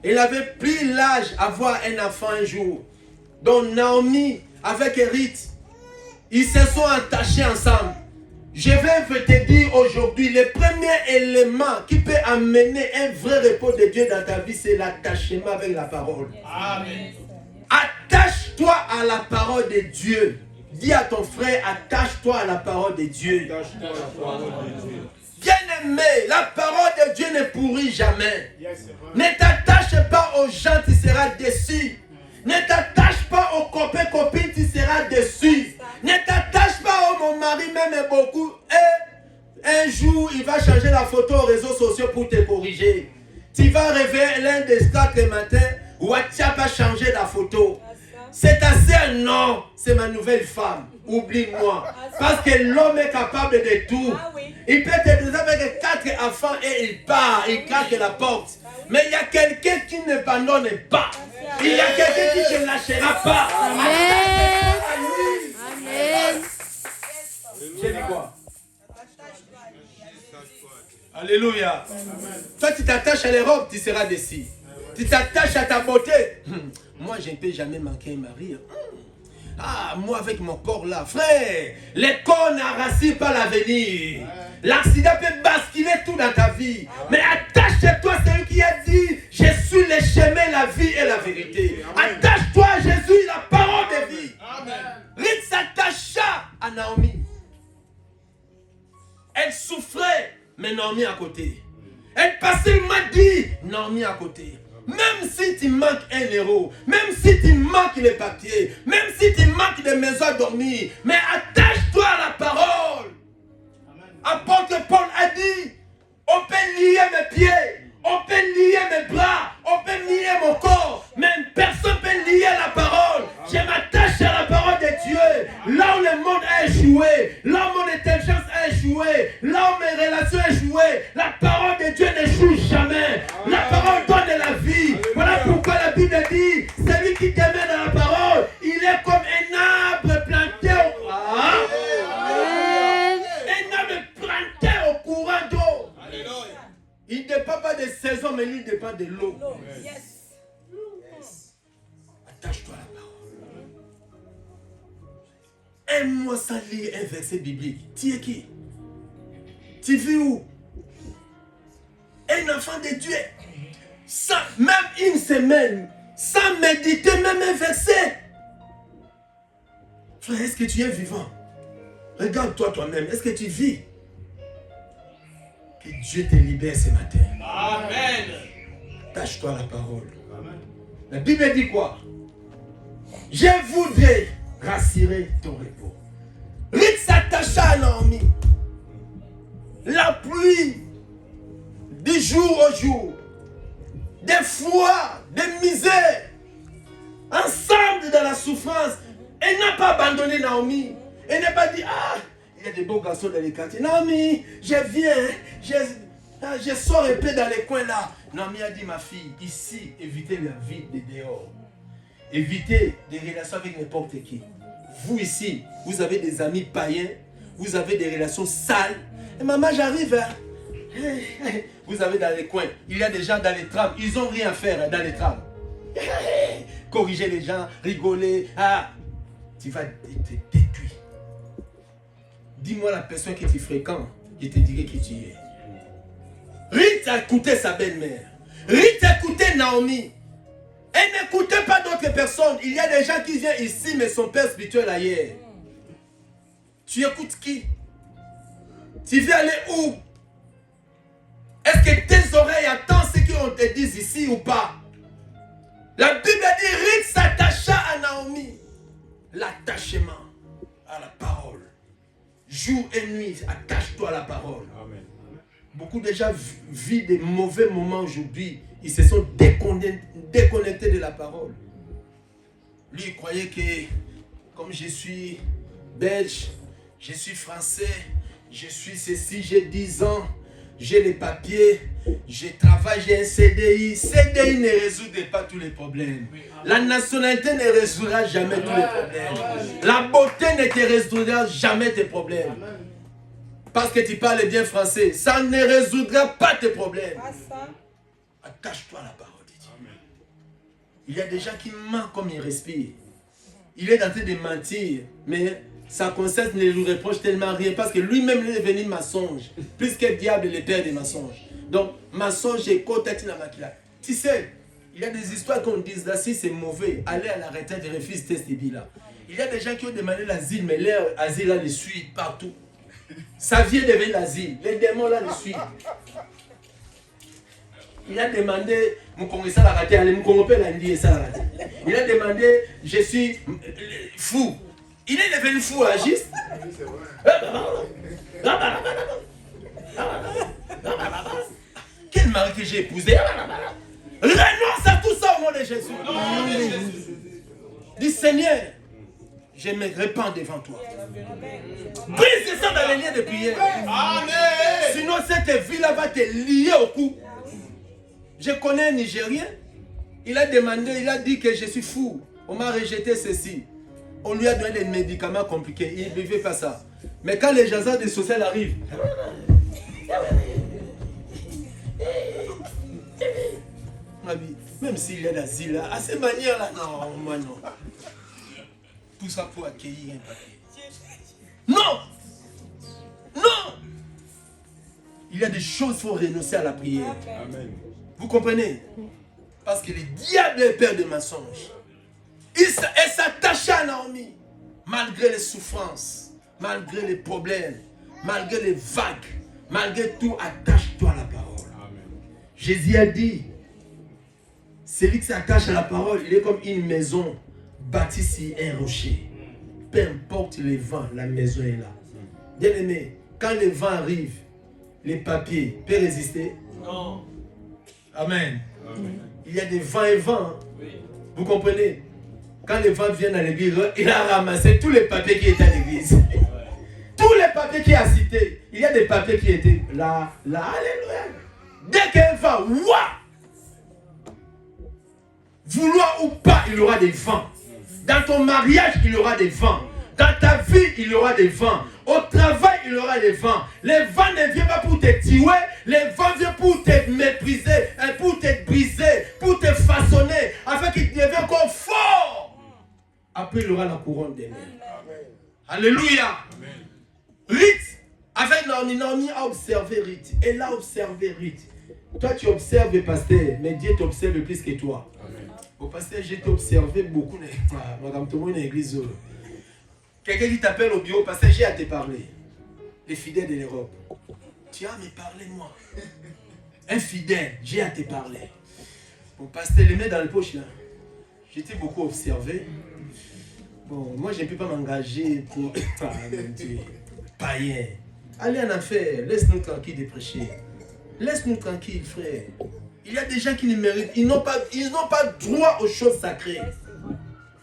Elle avait pris l'âge d'avoir un enfant un jour. Donc Naomi avec Ruth, ils se sont attachés ensemble. Je vais te dire aujourd'hui, le premier élément qui peut amener un vrai repos de Dieu dans ta vie, c'est l'attachement avec la parole. Amen. Attache-toi à la parole de Dieu. Dis à ton frère, attache-toi à la parole de Dieu. Attache-toi à la parole de Dieu. Bien-aimé, la parole de Dieu ne pourrit jamais. Yes, c'est vrai. Ne t'attache pas aux gens, tu seras déçu. Ne t'attache pas aux copains, copines, tu seras déçu. Ne t'attache pas au mon mari, même beaucoup. Et un jour, il va changer la photo aux réseaux sociaux pour te corriger. Tu vas réveiller l'un des stars le matin, WhatsApp a changé la photo. C'est assez, non, c'est ma nouvelle femme. Oublie-moi. Parce que l'homme est capable de tout. Il peut te dire avec 4 enfants et il part, il claque la porte. Mais il y a quelqu'un qui ne pardonne pas. Il y a quelqu'un qui ne te lâchera pas. Amen. Amen. J'ai dit quoi? Alléluia. Toi, tu t'attaches à l'Europe, tu seras déçu. Tu t'attaches à ta beauté. Moi, je ne peux jamais manquer un mari. Ah, moi avec mon corps là, frère, les corps n'arracent pas l'avenir. L'accident peut basculer tout dans ta vie. Mais attache-toi à celui qui a dit, je suis le chemin, la vie et la vérité. Attache-toi à Jésus, la parole de vie. Ruth s'attacha à Naomi. Elle souffrait, mais Naomi à côté. Elle passait le mardi, Naomi à côté. Même si tu manques un héros, même si tu manques les papiers, même si tu manques des maisons à dormir, mais attache-toi à la parole. Apôtre Paul a dit, on peut lier mes pieds, on peut lier mes bras, on peut lier mon corps, mais personne ne peut lier la parole. Je m'attache à la parole de Dieu. Là où le monde a échoué, là où mon intelligence a échoué, là où mes relations ont échoué, la parole de Dieu n'échoue jamais. La parole donne la vie. Voilà pourquoi la Bible dit, celui qui demeure dans la parole, il est comme un arbre planté au... Un arbre planté au courant d'eau. Il ne dépend pas des saisons, mais il dépend de l'eau. Attache-toi à la parole. Un mois sans lire un verset biblique. Tu es qui? Tu vis où? Un enfant de Dieu. Sans même une semaine, sans méditer même un verset. Frère, est-ce que tu es vivant? Regarde-toi toi-même. Est-ce que tu vis? Que Dieu te libère ce matin. Amen. Tâche-toi la parole. La Bible dit quoi? Je voudrais rassurer ton repos. Ruth s'attacha à Naomi. La pluie, du jour au jour, des fois, des misères, ensemble dans la souffrance. Elle n'a pas abandonné Naomi. Elle n'a pas dit, ah, il y a des beaux garçons dans les quartiers. Naomi, je viens, je sors un peu dans les coins là. Naomi a dit, ma fille, ici, évitez la vie de dehors. Évitez des relations avec n'importe qui. Vous ici, vous avez des amis païens, vous avez des relations sales. Et maman, j'arrive. Hein. Vous avez dans les coins, il y a des gens dans les trams, ils n'ont rien à faire dans les trams. Corriger les gens, rigoler. Ah, tu vas te détruire. Dis-moi la personne que tu fréquentes, je te dirai qui tu es. Ruth a écouté sa belle-mère. Ruth a écouté Naomi. Elle n'écoutait pas d'autres personnes. Il y a des gens qui viennent ici, mais son père spirituel ailleurs. Tu écoutes qui? Tu veux aller où? Est-ce que tes oreilles attendent ce qu'on te dise ici ou pas? La Bible dit, Ruth s'attacha à Naomi. L'attachement à la parole. Jour et nuit, attache-toi à la parole. Amen. Beaucoup de gens vivent des mauvais moments aujourd'hui. Ils se sont déconnectés de la parole. Lui, il croyait que, comme je suis belge, je suis français, je suis ceci, j'ai 10 ans, j'ai les papiers, je travaille, j'ai un CDI. CDI ne résout pas tous les problèmes. La nationalité ne résoudra jamais tous les problèmes. La beauté ne te résoudra jamais tes problèmes. Parce que tu parles bien français, ça ne résoudra pas tes problèmes. Attache-toi à la parole de Dieu. Il y a des gens qui mentent comme ils respirent. Il est en train de mentir, mais sa conscience ne lui reproche tellement rien parce que lui-même est devenu mensonge. Puisque le diable est le père des mensonges. Donc, mensonge et côté la maquilla. Tu sais, il y a des histoires qu'on dit là, si c'est mauvais, allez à la retraite et refuse test là. Il y a des gens qui ont demandé l'asile, mais leur asile là les suit partout. Ça vient de l'asile. Les démons là les suivent. Il a demandé, il a demandé, je suis fou. Il est devenu fou, juste. Quel mari que j'ai épousé. Renonce à tout ça au nom de Jésus. Dis Seigneur, je me répands devant toi. Brise ça dans les liens de prière. Amen. Sinon cette vie-là va te lier au cou. Je connais un Nigérien. Il a demandé, il a dit que je suis fou. On m'a rejeté ceci. On lui a donné des médicaments compliqués. Il ne buvait pas ça. Mais quand les gens de social arrivent, même s'il y a d'asile là, à ces manières-là, non, moi non. Tout ça pour accueillir un papier. Non! Non! Il y a des choses, il faut renoncer à la prière. Amen. Vous comprenez? Parce que le diable est père de mensonges. Elle s'attache à Naomi. Malgré les souffrances, malgré les problèmes, malgré les vagues, malgré tout, attache-toi à la parole. Amen. Jésus a dit, celui qui s'attache à la parole, il est comme une maison bâtie sur un rocher. Peu importe les vents, la maison est là. Bien aimé, quand le vent arrive, les papiers peuvent résister? Non. Amen. Amen. Il y a des vents et vents. Hein. Oui. Vous comprenez? Quand le vent vient à l'église, il a ramassé tous les papiers qui étaient à l'église. Tous les papiers qu'il a cités. Il y a des papiers qui étaient là, là, alléluia. Dès qu'un vent, ouah! Vouloir ou pas, il y aura des vents. Dans ton mariage, il y aura des vents. Dans ta vie, il y aura des vents. Au travail, il y aura des vents. Les vents ne viennent pas pour te tuer. Les vents viennent pour te mépriser, pour te briser, pour te façonner, afin qu'il devienne encore fort. Après, il y aura la couronne des mains. Alléluia. Ruth, avec Naomi, Naomi a observé Ruth. Elle a observé Ruth. Toi, tu observes, pasteur, mais Dieu t'observe plus que toi. Amen. Au pasteur, j'ai observé beaucoup dans l'église. Quelqu'un qui t'appelle au bureau, parce que j'ai à te parler. Les fidèles de l'Europe. Tu as à me parler, moi. Un fidèle, j'ai à te parler. Bon, pasteur, les mains dans les poches là. J'étais beaucoup observé. Bon, moi je ne peux pas m'engager pour. Ah, mon Dieu. Païen. Allez en affaire, laisse-nous tranquille de prêcher. Laisse-nous tranquille, frère. Il y a des gens qui ne méritent, ils n'ont pas droit aux choses sacrées.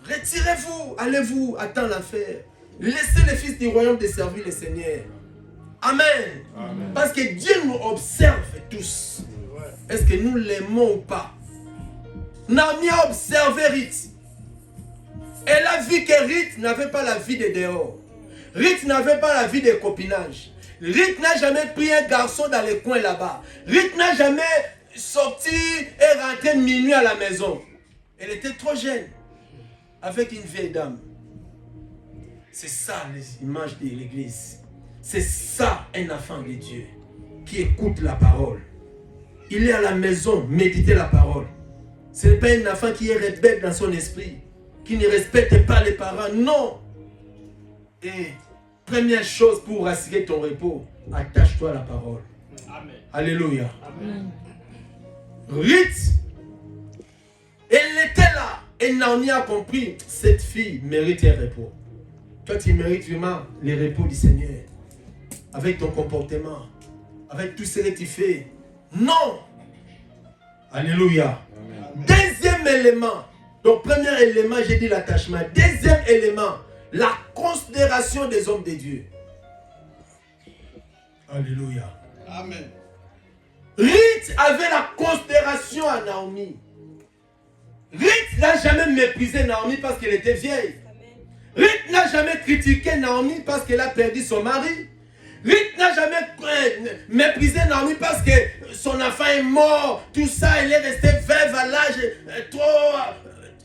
Retirez-vous, allez-vous, attends l'affaire. Laissez les fils du royaume de servir le Seigneur. Amen. Amen. Parce que Dieu nous observe tous. Est-ce que nous l'aimons ou pas? Naomi a observé Ruth. Elle a vu que Ruth n'avait pas la vie de dehors. Ruth n'avait pas la vie de copinage. Ruth n'a jamais pris un garçon dans les coins là-bas. Ruth n'a jamais sorti et rentré minuit à la maison. Elle était trop jeune. Avec une vieille dame. C'est ça les images de l'église. C'est ça un enfant de Dieu qui écoute la parole. Il est à la maison, méditer la parole. Ce n'est pas un enfant qui est rebelle dans son esprit, qui ne respecte pas les parents. Non. Et première chose pour assurer ton repos, attache-toi à la parole. Amen. Alléluia. Amen. Ruth, elle était là. Et Naomi a compris, cette fille mérite un repos. Toi, tu mérites vraiment le repos du Seigneur. Avec ton comportement, avec tout ce que tu fais. Non. Alléluia. Amen. Deuxième élément. Donc, premier élément, j'ai dit l'attachement. Deuxième élément, la considération des hommes de Dieu. Alléluia. Amen. Ruth avait la considération à Naomi. Ruth n'a jamais méprisé Naomi parce qu'elle était vieille. Ruth n'a jamais critiqué Naomi parce qu'elle a perdu son mari. Ruth n'a jamais méprisé Naomi parce que son enfant est mort. Tout ça, elle est restée veuve à l'âge trop.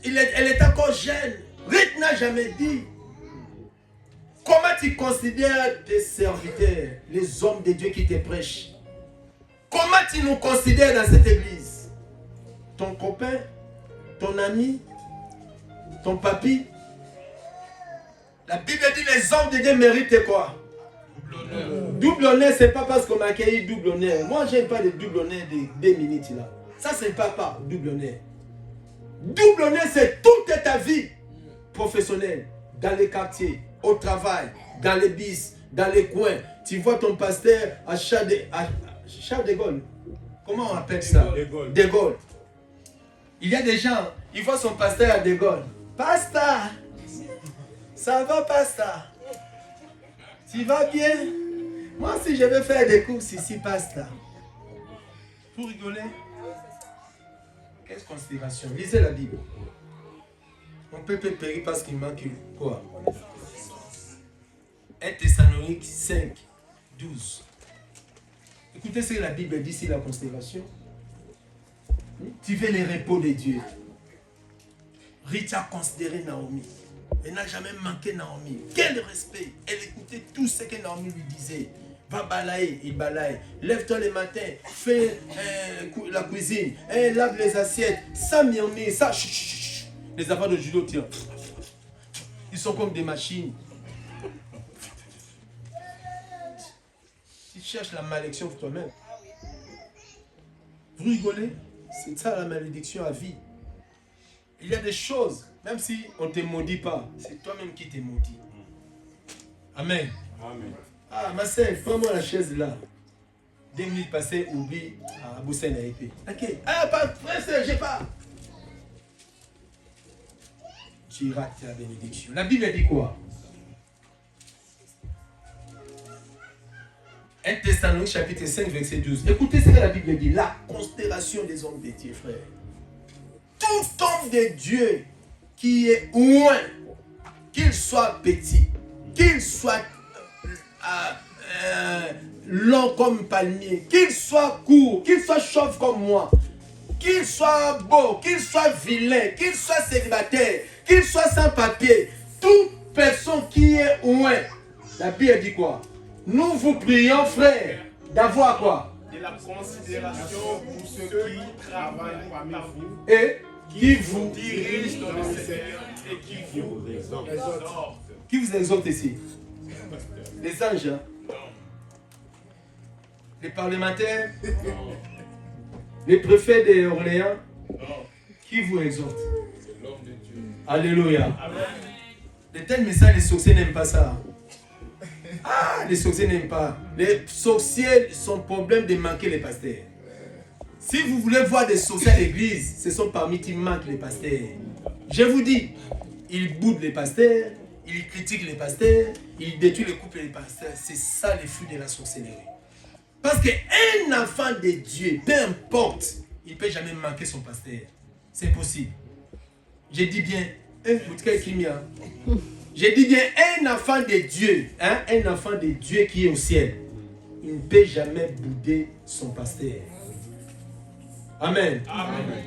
Elle est encore jeune. Ruth n'a jamais dit. Comment tu considères tes serviteurs, les hommes de Dieu qui te prêchent? Comment tu nous considères dans cette église? Ton copain? Ton ami? Ton papy? La Bible dit les hommes de Dieu méritent quoi? Double honneur, c'est pas parce qu'on m'a accueilli double honneur. Moi, je n'aime pas de double honneur de 2 minutes là. Ça, c'est pas double honneur. Double honneur, c'est toute ta vie professionnelle, dans les quartiers, au travail, dans les bis, dans les coins. Tu vois ton pasteur à Charles de Gaulle. Comment on appelle ça? De Gaulle. Il y a des gens, ils voient son pasteur à De Gaulle. Pasteur, ça va, pasteur? Tu vas bien? Moi aussi, je vais faire des courses ici, pasteur. Pour rigoler? Quelle considération? Lisez la Bible. On peut périr parce qu'il manque quoi? 1 Thessaloniques 5, 12. Écoutez ce que la Bible dit sur la considération. Tu veux les repos de Dieu. Ruth a considéré Naomi. Elle n'a jamais manqué Naomi. Quel respect! Elle écoutait tout ce que Naomi lui disait. Va balayer, il balaye. Lève-toi le matin, fais la cuisine, lave les assiettes, ça murmure, ça chut. Les enfants de judo, tiens. Ils sont comme des machines. Tu cherches la malédiction pour toi-même. Vous rigolez? C'est ça la malédiction à vie. Il y a des choses, même si on ne te maudit pas, c'est toi-même qui te maudit. Amen. Amen. Ah, ma soeur, prends-moi la chaise là. 2 minutes passées, oublie à bousser la épée. Ok. Ah, pas frère, j'ai pas. Tu rates la bénédiction. La Bible dit quoi? 1 Thessaloniques chapitre 5, verset 12. Écoutez ce que la Bible dit. La considération des hommes de Dieu, frère. Tout homme de Dieu qui est loin, qu'il soit petit, qu'il soit long comme palmier, qu'il soit court, qu'il soit chauve comme moi, qu'il soit beau, qu'il soit vilain, qu'il soit célibataire, qu'il soit sans papier, toute personne qui est loin, la Bible dit quoi? Nous vous prions, frère, d'avoir quoi? De la considération pour ceux qui travaillent parmi vous et qui vous dirigent dans le Seigneur Et qui vous exhorte. Qui vous exhorte ici? Les anges, hein? Les parlementaires, les préfets d'Orléans, qui vous exhorte? C'est l'homme de Dieu. Alléluia. De tels messages, les sorciers n'aiment pas ça. Ah, les sorciers n'aiment pas. Les sorciers, son problème de manquer les pasteurs. Si vous voulez voir des sorciers à l'église, ce sont parmi qui manquent les pasteurs. Je vous dis, ils boudent les pasteurs, ils critiquent les pasteurs, ils détruisent les couples des pasteurs. C'est ça les fruits de la sorcellerie. Parce qu'un enfant de Dieu, peu importe, il ne peut jamais manquer son pasteur. C'est impossible. Je dis bien, j'ai dit bien un enfant de Dieu, hein, un enfant de Dieu qui est au ciel, il ne peut jamais bouder son pasteur. Amen. Amen.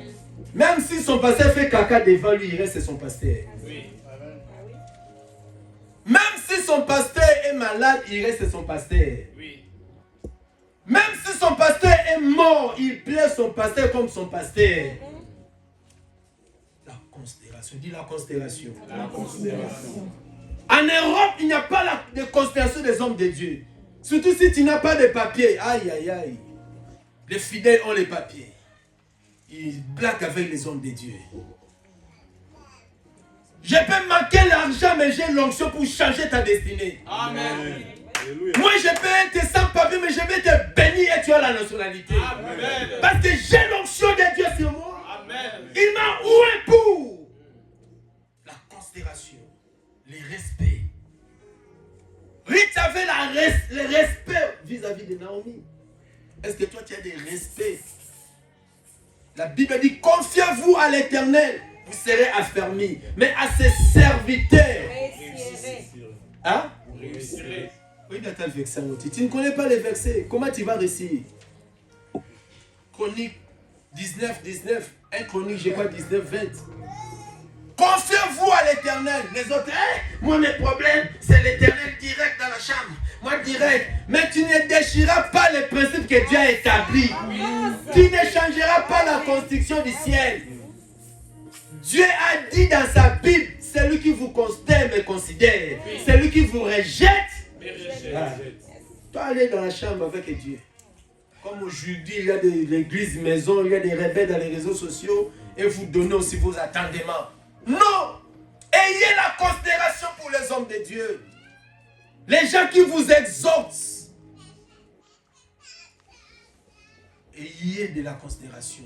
Même si son pasteur fait caca devant lui, il reste son pasteur. Oui. Même si son pasteur est malade, il reste son pasteur. Oui. Même si son pasteur est mort, il plaît son pasteur comme son pasteur. La considération, dis la considération. La considération. En Europe, il n'y a pas de considération des hommes de Dieu. Surtout si tu n'as pas de papiers. Aïe, aïe, aïe. Les fidèles ont les papiers. Ils blaguent avec les hommes de Dieu. Je peux manquer l'argent, mais j'ai l'onction pour changer ta destinée. Amen. Moi, je peux être sans papier, mais je vais te bénir et tu as la nationalité. Amen. Parce que j'ai l'onction de Dieu sur moi. Amen. Il m'a oué pour la considération, le respect. Ruth avait le respect vis-à-vis de Naomi. Est-ce que toi tu as des respects? La Bible dit, confiez-vous à l'Éternel, vous serez affermis. Mais à ses serviteurs. Hein? Vous réussirez. Oui, dans ta verset, tu ne connais pas les versets. Comment tu vas réussir? Chronique 19, 19. 1 Chronique, je crois, 19, 20. Confiez-vous à l'Éternel. Les autres, moi, mes problèmes, c'est l'Éternel direct dans la chambre. Moi, direct. Mais tu ne déchireras pas les principes que Dieu a établis. Tu ne changeras pas la construction du ciel. Dieu a dit dans sa Bible, celui qui vous considère me considère. Celui qui vous rejette. Toi, aller dans la chambre avec Dieu. Comme aujourd'hui, il y a l'église maison, il y a des rebelles dans les réseaux sociaux et vous donnez aussi vos attendements. Non! Ayez la considération pour les hommes de Dieu. Les gens qui vous exhortent. Ayez de la considération.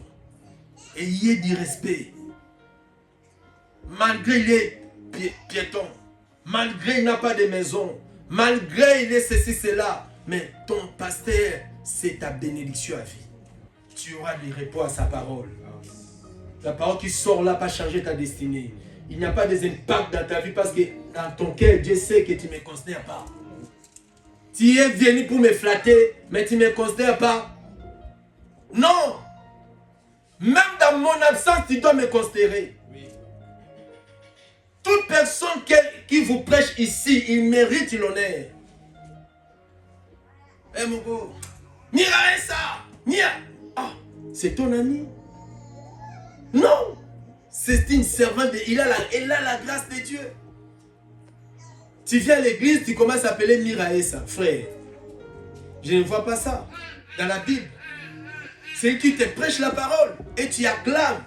Ayez du respect. Malgré il est piéton, malgré il n'a pas de maison, malgré il est ceci, cela, mais ton pasteur, c'est ta bénédiction à vie. Tu auras du repos à sa parole. La parole qui sort là pas changer ta destinée. Il n'y a pas d'impact dans ta vie parce que dans ton cœur, Dieu sait que tu ne me considères pas. Tu es venu pour me flatter, mais tu ne me considères pas. Non! Même dans mon absence, tu dois me considérer. Toute personne qui vous prêche ici, il mérite l'honneur. Eh mon beau, Mira ça, Mira. Ah, c'est ton ami? Non, c'est une servante. Elle a la grâce de Dieu. Tu viens à l'église, tu commences à appeler Miraessa, frère. Je ne vois pas ça dans la Bible. C'est qui te prêche la parole et tu acclames.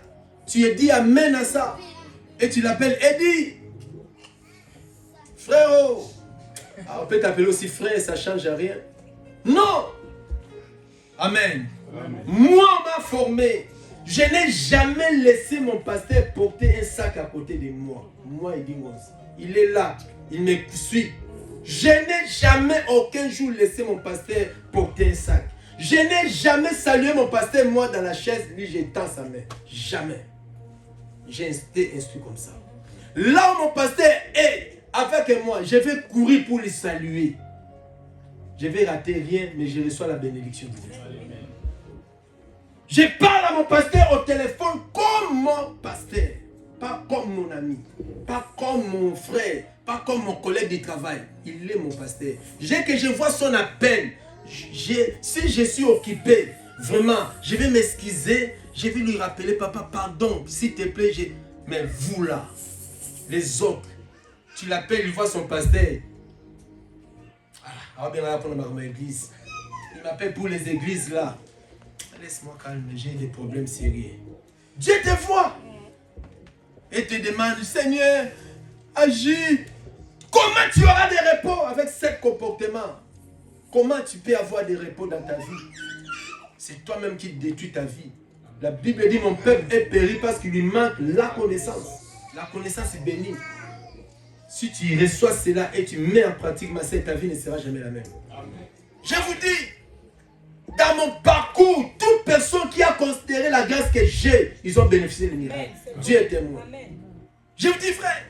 Tu dis amen à ça. Et tu l'appelles Eddie. Frérot. On peut t'appeler aussi frère, ça ne change rien. Non. Amen. Amen. Moi, on m'a formé. Je n'ai jamais laissé mon pasteur porter un sac à côté de moi. Moi, Eddie Mons. Il est là. Il me suit. Je n'ai jamais aucun jour laissé mon pasteur porter un sac. Je n'ai jamais salué mon pasteur, moi, dans la chaise. Lui, j'ai tendu sa main. Jamais. J'ai été instruit comme ça. Là où mon pasteur est avec moi, je vais courir pour le saluer. Je vais rater rien, mais je reçois la bénédiction de Dieu. Je parle à mon pasteur au téléphone comme mon pasteur. Pas comme mon ami. Pas comme mon frère. Pas comme mon collègue de travail. Il est mon pasteur. Dès que je vois son appel, si je suis occupé, vraiment, je vais m'excuser. Je vais lui rappeler, papa, pardon, s'il te plaît. Mais vous là, les autres. Tu l'appelles, il voit son pasteur. Ah, bien là pour ma église. Il m'appelle pour les églises là. Laisse-moi calmer, j'ai des problèmes sérieux. Dieu te voit et te demande, Seigneur, agis. Comment tu auras des repos avec ce comportement? Comment tu peux avoir des repos dans ta vie? C'est toi-même qui détruis ta vie. La Bible dit, mon peuple est péri parce qu'il lui manque la connaissance. La connaissance est bénie. Si tu reçois cela et tu mets en pratique, ma sœur, ta vie ne sera jamais la même. Amen. Je vous dis, dans mon parcours, toute personne qui a considéré la grâce que j'ai, ils ont bénéficié des miracles. Dieu est témoin. Je vous dis, frère,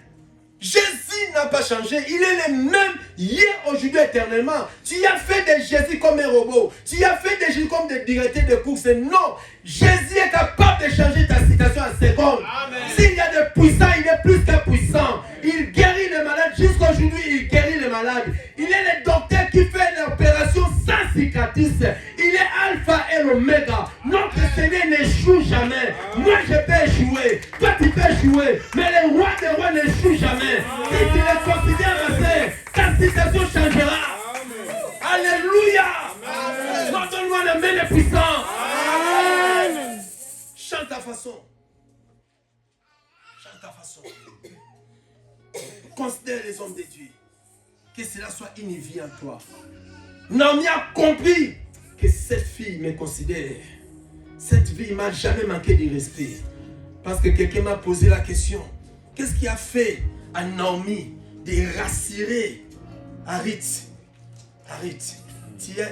Jésus n'a pas changé. Il est le même hier, aujourd'hui, éternellement. Tu as fait de Jésus comme un robot. Tu as fait de Jésus comme des directeurs de course. Non, Jésus est capable de changer ta situation en seconde. S'il y a des puissants, il est plus que puissant. Il guérit les malades. Jusqu'aujourd'hui, il guérit les malades. Il est le docteur qui fait l'opération sans cicatrice. Il est alpha et l'oméga. Notre Seigneur n'échoue jamais. Moi, je peux échouer. Toi, tu peux échouer. Mais le roi des rois n'échoue jamais. Si tu les considères, ma sœur, ta situation changera. Alléluia. Donne-moi la main des puissants. Chante ta façon. Chante ta façon. Considère les hommes de Dieu. Que cela soit une vie en toi. Naomi a compris que cette fille me considère. Cette vie ne m'a jamais manqué de respect. Parce que quelqu'un m'a posé la question. Qu'est-ce qui a fait à Naomi de rassurer Harith? Harith.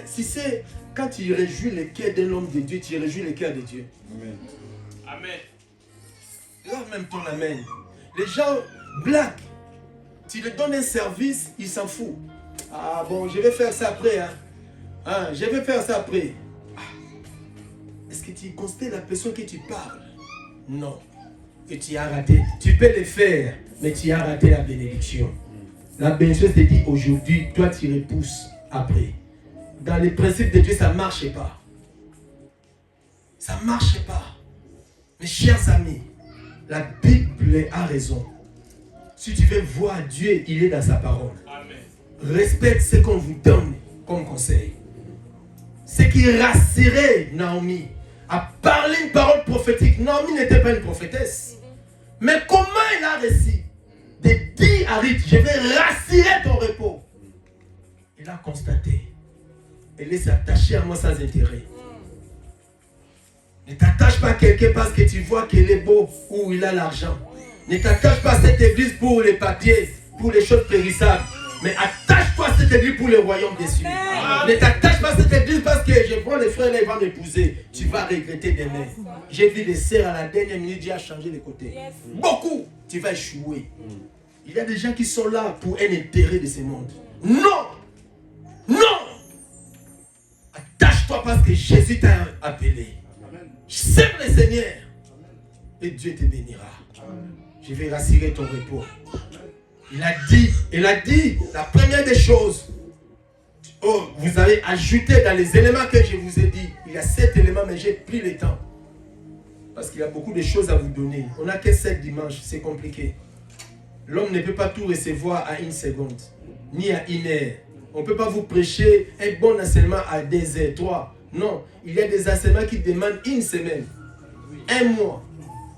Si c'est quand tu réjouis le cœur d'un homme de Dieu, tu réjouis le cœur de Dieu. Amen. Amen. Là, même ton amen. Les gens blaguent. Tu leur donnes un service, ils s'en foutent. Ah bon, je vais faire ça après. Je vais faire ça après. Est-ce que tu considères la personne que tu parles? Non. Et tu as raté. Tu peux le faire, mais tu as raté la bénédiction. La bénédiction te dit aujourd'hui, toi tu repousses après. Dans les principes de Dieu, ça ne marche pas. Ça ne marche pas. Mes chers amis, la Bible a raison. Si tu veux voir Dieu, il est dans sa parole. Amen. Respecte ce qu'on vous donne comme conseil. Ce qui rassurait Naomi a parlé une parole prophétique. Naomi n'était pas une prophétesse. Mais comment elle a réussi de dire à Harith, je vais rassurer ton repos. Il a constaté. Elle est attachée à moi sans intérêt. Ne t'attache pas à quelqu'un parce que tu vois qu'il est beau ou il a l'argent. Ne t'attache pas à cette église pour les papiers, pour les choses périssables. Mais attache-toi à cette église pour le royaume des cieux. Ne t'attache pas à cette église parce que je vois les frères là, ils vont m'épouser. Tu vas regretter demain. J'ai vu des sœurs à la dernière minute, Dieu a changé de côté. Beaucoup, tu vas échouer. Il y a des gens qui sont là pour un intérêt de ce monde. Non! Non! Attache-toi parce que Jésus t'a appelé. Sème le Seigneur. Et Dieu te bénira. Je vais rassurer ton repos. Il a dit, la première des choses, oh, vous avez ajouté dans les éléments que je vous ai dit, il y a 7 éléments, mais j'ai pris le temps. Parce qu'il y a beaucoup de choses à vous donner. On n'a que 7 dimanches, c'est compliqué. L'homme ne peut pas tout recevoir à 1 seconde, ni à 1 heure. On ne peut pas vous prêcher un bon enseignement à 2 heures, 3. Non, il y a des enseignements qui demandent 1 semaine, 1 mois.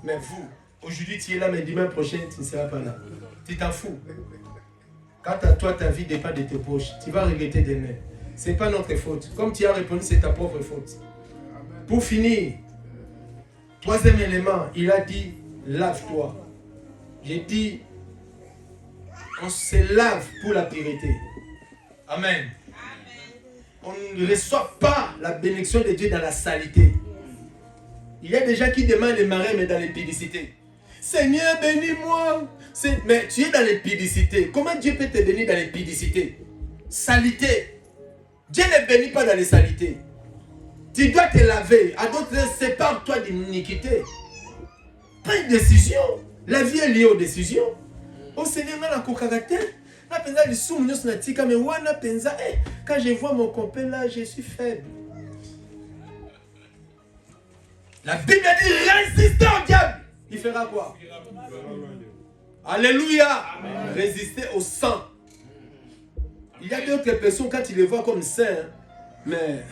Mais vous, aujourd'hui tu es là, mais dimanche prochain tu ne seras pas là. Tu t'en fous. Quant à toi, ta vie dépend de tes poches. Tu vas regretter demain. Ce n'est pas notre faute. Comme tu as répondu, c'est ta propre faute. Pour finir, 3e élément, il a dit, lave-toi. J'ai dit, on se lave pour la pureté. Amen. On ne reçoit pas la bénédiction de Dieu dans la saleté. Il y a des gens qui demandent le marais, mais dans l'impudicité. Seigneur, bénis-moi. Mais tu es dans l'impudicité. Comment Dieu peut te bénir dans l'impudicité? Salité. Dieu ne bénit pas dans les salités. Tu dois te laver. À d'autres, sépare-toi d'iniquité. Prends une décision. La vie est liée aux décisions. Au Seigneur, quand je vois mon compère là, je suis faible. La Bible dit, résistez au diable. Il fera quoi? Alléluia. Résister au sang. Il y a d'autres personnes, quand tu les vois comme saints, mais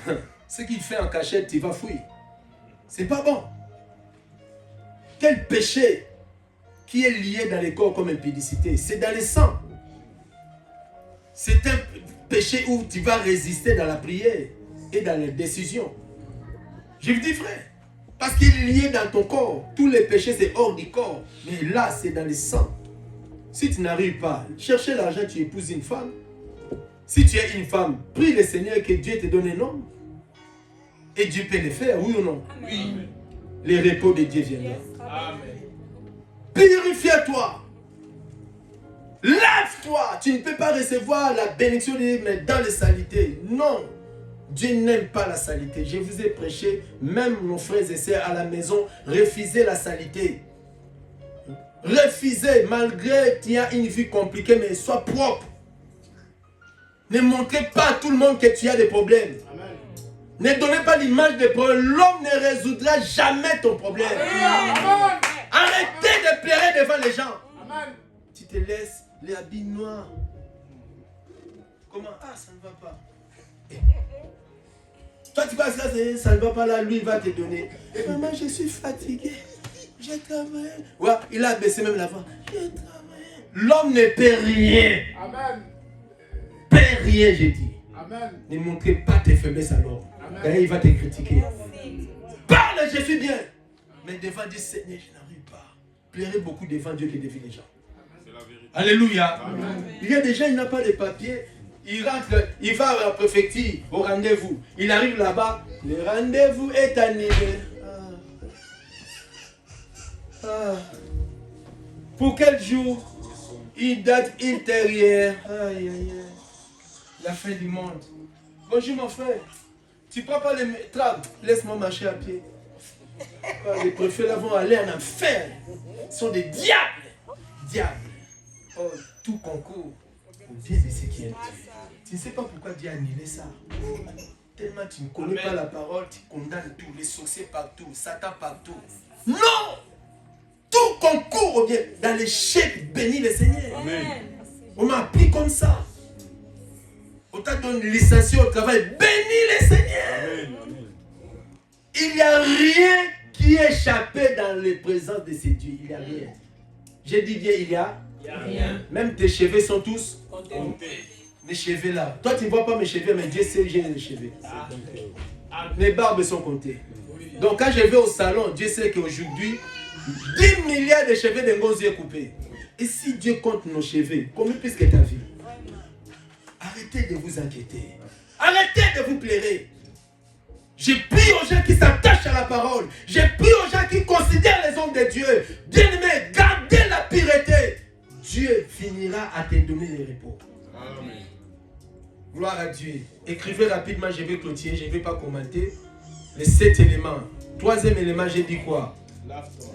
ce qu'il fait en cachette, tu vas fouiller. C'est pas bon. Quel péché qui est lié dans les corps comme impudicité? C'est dans le sang. C'est un péché où tu vas résister dans la prière et dans les décisions. Je vous dis frère, parce qu'il est lié dans ton corps. Tous les péchés c'est hors du corps, mais là c'est dans le sang. Si tu n'arrives pas, chercher l'argent, tu épouses une femme. Si tu es une femme, prie le Seigneur que Dieu te donne un homme. Et Dieu peut le faire, oui ou non? Oui. Les repos de Dieu viendront. Amen. Purifie-toi. Lave-toi. Tu ne peux pas recevoir la bénédiction de Dieu, mais dans les saletés. Non. Dieu n'aime pas la saleté. Je vous ai prêché, même nos frères et sœurs à la maison, refusez la saleté. Refusez, malgré que tu as une vie compliquée, mais sois propre. Ne montrez pas à tout le monde que tu as des problèmes. Amen. Ne donnez pas l'image des problèmes. L'homme ne résoudra jamais ton problème. Amen. Arrêtez de pleurer devant les gens. Amen. Tu te laisses les habits noirs. Comment? Ah, ça ne va pas. Toi, tu penses que ça ne va pas là, lui, il va te donner. Maman, je suis fatigué. J'ai travaillé. Ouais, il a baissé même la voix. J'ai travaillé. L'homme ne paie rien. Amen. Paie rien, j'ai dit. Amen. Ne montrez pas tes faiblesses à l'homme. D'ailleurs, il va te critiquer. Parle, je suis bien. Mais devant Dieu, Seigneur, je n'arrive pas. Pleurez beaucoup devant Dieu que devant les gens. C'est la vérité. Alléluia. Amen. Il y a des gens, il n'a pas de papier. Il rentre, il va à la préfecture, au rendez-vous. Il arrive là-bas, le rendez-vous est annulé. Pour quel jour? Il date ultérieure. Aïe, aïe, aïe. La fin du monde. Bonjour mon frère. Tu prends pas les tram? Laisse-moi marcher à pied. Ah, les préfets là vont aller en enfer. Ils sont des diables. Diables. Oh, tout concourt au bien de ce qui est Dieu. Tu ne sais pas pourquoi Dieu a annulé ça. Tellement tu ne connais pas la parole, tu condamnes tout, les sorciers partout, Satan partout. Non! Tout concourt au bien. Dans l'échec, bénis le Seigneur. Amen. On m'a appris comme ça. On t'a donné licencié au travail, bénis le Seigneur. Il n'y a rien qui est échappé dans les présences de ces dieux. Il n'y a rien. J'ai dit bien, il y a Rien. même tes cheveux sont tous Comptez. mes cheveux là. Toi tu ne vois pas mes cheveux, mais Dieu sait que j'ai les cheveux. Mes barbes sont comptées. Donc quand je vais au salon, Dieu sait qu'aujourd'hui, 10 milliards de cheveux de Ngozi est coupé. Et si Dieu compte nos cheveux, combien plus que ta vie? Arrêtez de vous inquiéter. Arrêtez de vous plairer. J'ai pris aux gens qui s'attachent à la parole. J'ai pris aux gens qui considèrent les hommes de Dieu. Bien-aimés, gardez la pureté. Dieu finira à te donner le repos. Amen. Gloire à Dieu. Écrivez rapidement, je vais clôturer, je ne vais pas commenter. Les 7 éléments. 3e élément, j'ai dit quoi?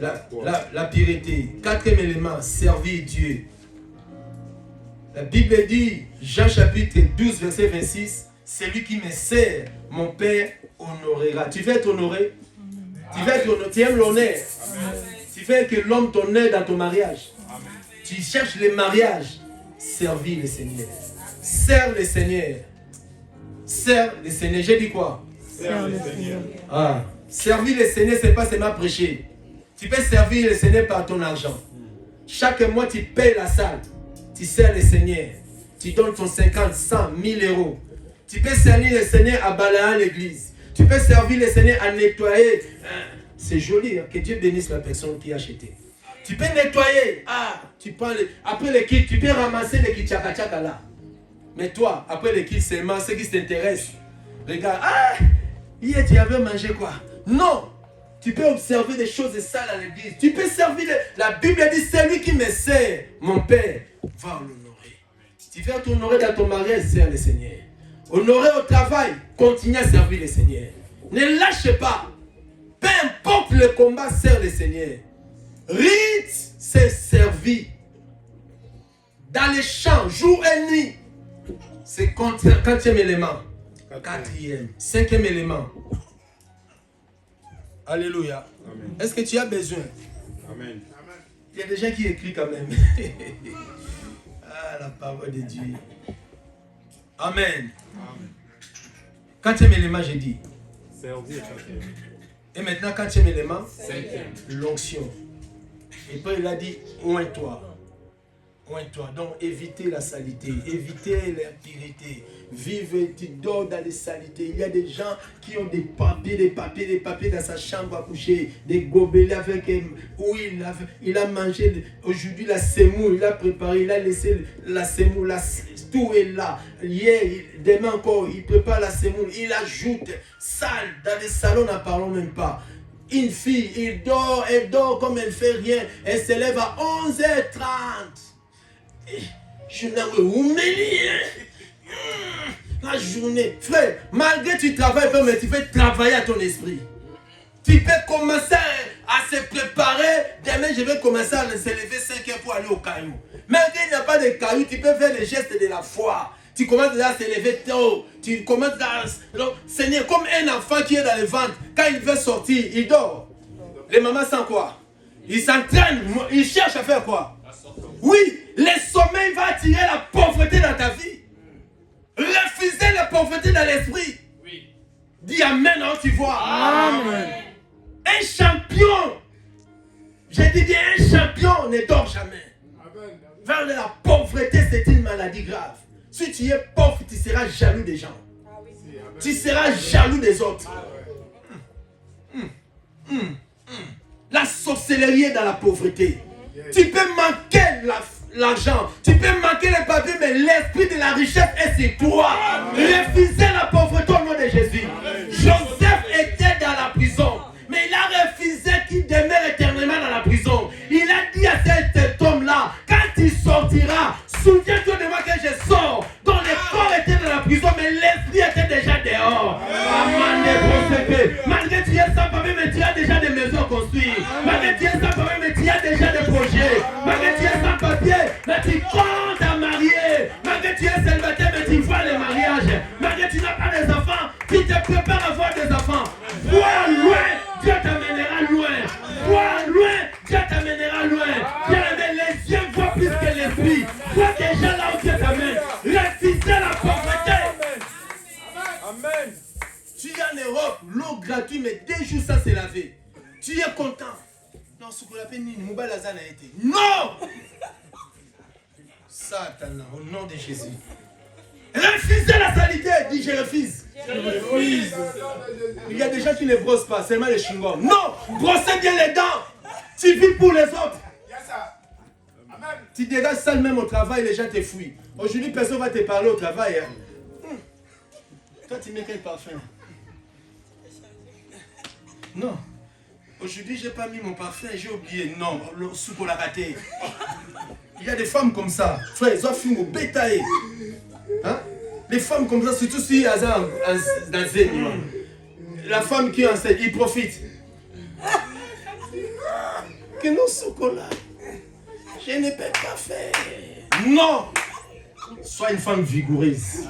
La pureté. 4e élément, servir Dieu. La Bible dit, Jean chapitre 12, verset 26, celui qui me sert, mon Père honorera. Tu veux être honoré? Tu veux être honoré? Tu aimes l'honneur? Tu veux que l'homme t'honore dans ton mariage? Tu cherches le mariage? Servir le Seigneur. Sers le Seigneur. Sers le Seigneur. J'ai dit quoi? Sers le Seigneur. Ah, servir le Seigneur, c'est pas seulement prêcher. Tu peux servir le Seigneur par ton argent. Chaque mois, tu payes la salle. Tu sers le Seigneur. Tu donnes ton 50, 100, 1000 euros. Tu peux servir le Seigneur à balayer l'église. Tu peux servir le Seigneur à nettoyer. C'est joli, hein? Que Dieu bénisse la personne qui a acheté. Tu peux nettoyer. Ah, tu prends après le kit, tu peux ramasser les kits tchaka là. Mais toi, après le kit seulement, ce qui t'intéresse, regarde, ah, hier tu avais mangé quoi? Non! Tu peux observer des choses sales à l'église. Tu peux servir. La Bible dit, celui qui me sert, mon Père, va l'honorer. Tu veux t'honorer dans ton mariage, sers le Seigneur. Honorer au travail, continue à servir le Seigneur. Ne lâche pas. Peu importe le combat, sers le Seigneur. Rite, c'est servir. Dans les champs, jour et nuit. C'est 4e élément. 4e. 5e élément. Alléluia. Amen. Est-ce que tu as besoin? Amen. Il y a des gens qui écrivent quand même. Ah, la parole de Dieu. Amen. Quatrième élément, j'ai dit. Et maintenant, quatrième élément, l'onction. Et puis il a dit, oins-toi. Oins-toi. Donc, évitez la saleté, évitez l'impureté. Vive, tu dors dans les saletés. Il y a des gens qui ont des papiers dans sa chambre à coucher, des gobelets avec où il a mangé. Aujourd'hui, la semoule, il a préparé, il a laissé la semoule, tout est là. Hier, demain encore, il prépare la semoule, il ajoute sale dans les salons, n'en parlons même pas. Une fille, elle dort comme elle ne fait rien, elle se lève à 11h30. Je n'ai oublié. La journée, frère, malgré que tu travailles, mais tu fais travailler à ton esprit. Tu peux commencer à se préparer. Demain, je vais commencer à se lever 5h pour aller au caillou. Malgré qu'il n'y a pas de caillou, tu peux faire les gestes de la foi. Tu commences à se lever tôt. Tu commences à... Seigneur, comme un enfant qui est dans le ventre, quand il veut sortir, il dort. Les mamans sentent quoi? Ils s'entraînent, ils cherchent à faire quoi? Oui, le sommeil va attirer la pauvreté dans ta vie. Refuser la pauvreté dans l'esprit. Oui. Dis amen, hein, tu vois. Amen. Un champion, je dis bien un champion ne dort jamais. Vers la pauvreté, c'est une maladie grave. Si tu es pauvre, tu seras jaloux des gens. Tu seras jaloux des autres. La sorcellerie est dans la pauvreté. Tu peux manquer l'argent, tu peux manquer les papiers, mais l'esprit de la richesse est sur toi. Refusez la pauvreté au nom de Jésus. Joseph était dans la prison, mais il a refusé qu'il demeure éternellement dans la prison. Il a dit à cet homme-là, quand tu sortiras, souviens-toi de moi que je sors. Donc le corps était dans la prison, mais l'esprit était déjà dehors. Malgré que tu es sans papier, mais tu as déjà des maisons construites. Malgré que tu es sans papier, mais tu as déjà des projets. Malgré que tu es sans papier, mais tu comptes à marier. Malgré que tu es célibataire, mais tu vois les mariages. Malgré que tu n'as pas des enfants, tu te prépares à avoir des enfants. Vois loin, Dieu t'amènera loin. Vois loin, Dieu t'amènera loin. Bien aimé, les yeux voient plus que l'esprit. Vois déjà là où Dieu t'amène. Refusez la pauvreté. Amen. Tu es en Europe, l'eau gratuite, mais 2 jours ça s'est lavé. Tu es content. Non, ce qu'on appelle Nini, Mouba Lazana a été. Non! Satan, au nom de Jésus. Refusez la saleté, dis je refuse. Il y a des gens qui ne brossent pas, seulement les chewing-gums. Non! Brossez bien les dents. Tu vis pour les autres. Tu dégages ça même au travail, les gens te fouillent. Aujourd'hui, personne ne va te parler au travail. Hein. Toi, tu mets quel parfum? Non. Aujourd'hui, j'ai pas mis mon parfum, j'ai oublié. Non, le soupe l'a raté. Il y a des femmes comme ça. Frère, ils ont fumé au bétail. Hein? Les femmes comme ça, surtout si elles sont dans un. La femme qui est enceinte, il profite. Que non, chocolat. Je ne peux pas faire. Non! Sois une femme vigoureuse.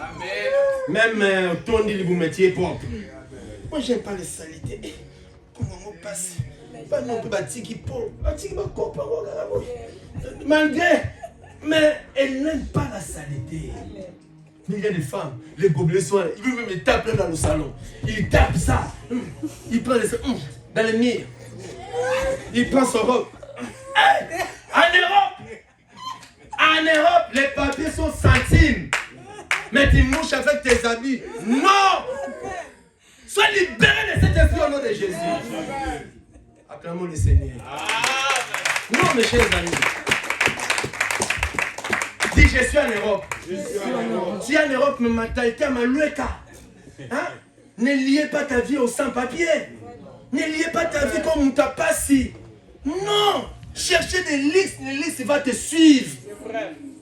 Même ton métier est propre. Moi, j'aime pas les saletés. Comment on passe? Pas non plus bâti qui peut. Malgré. Mais elle n'aime pas la saleté. Mais il y a des femmes, les gobelets sont là. Ils veulent même taper dans le salon. Ils tapent ça. Ils prennent les dans le mur. Ils prennent son robe. En Europe, les papiers sont centimes. Mais tu mouches avec tes habits. Non! Sois libéré de cet esprit au nom de Jésus. Acclamons le Seigneur. Non, mes chers amis. Dis, je suis en Europe. Tu es en Europe, mais ma mentalité à ma lueka. Hein? Ne liez pas ta vie au sans-papier. Ne liez pas ta vie comme ta passi. Non! Cherchez des listes, les listes va te suivre.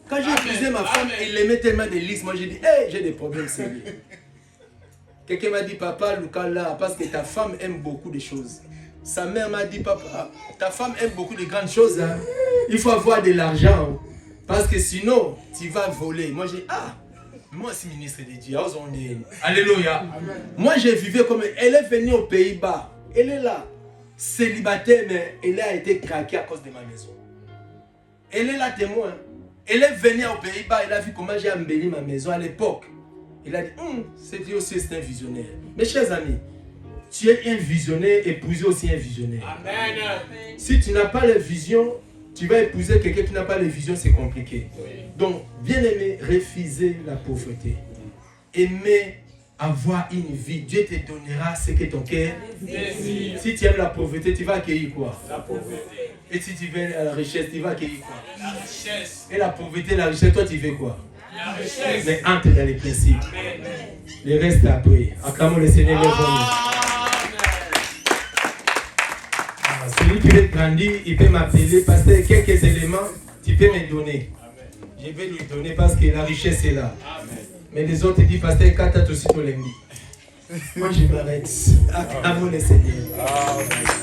Quand j'ai épousé ma femme, il aimait tellement des listes. Moi j'ai dit, hey, j'ai des problèmes sérieux. Quelqu'un m'a dit, papa, Lucas là, parce que ta femme aime beaucoup de choses. Sa mère m'a dit, papa, ta femme aime beaucoup de grandes choses. Hein. Il faut avoir de l'argent. Parce que sinon, tu vas voler. Moi j'ai dit, ah, moi c'est ministre de Dieu. Alléluia. Moi j'ai vécu comme elle est venue aux Pays-Bas. Elle est là. Célibataire, mais elle a été craquée à cause de ma maison. Elle est la témoin. Elle est venue aux Pays-Bas, elle a vu comment j'ai embelli ma maison à l'époque. Il a dit, c'est Dieu aussi, c'est un visionnaire. Mes chers amis, tu es un visionnaire, épouser aussi un visionnaire. Amen. Si tu n'as pas les visions, tu vas épouser quelqu'un qui n'a pas les visions, c'est compliqué. Donc, bien aimé, refusez la pauvreté. Aimez avoir une vie. Dieu te donnera ce que ton cœur désire. Si tu aimes la pauvreté, tu vas accueillir quoi? La pauvreté. Et si tu veux la richesse, tu vas accueillir quoi? La richesse. Et la pauvreté, la richesse, toi tu veux quoi? La richesse. Mais entre dans les principes. Amen. Le reste après. Acclamons le Seigneur. Celui qui veut grandir, il peut m'appeler parce que quelques éléments, tu peux me donner. Je vais lui donner parce que la richesse est là. Mais les autres disent, pasteur, quand tu as aussi ton lundi. Moi je m'arrête. Acclamons le Seigneur.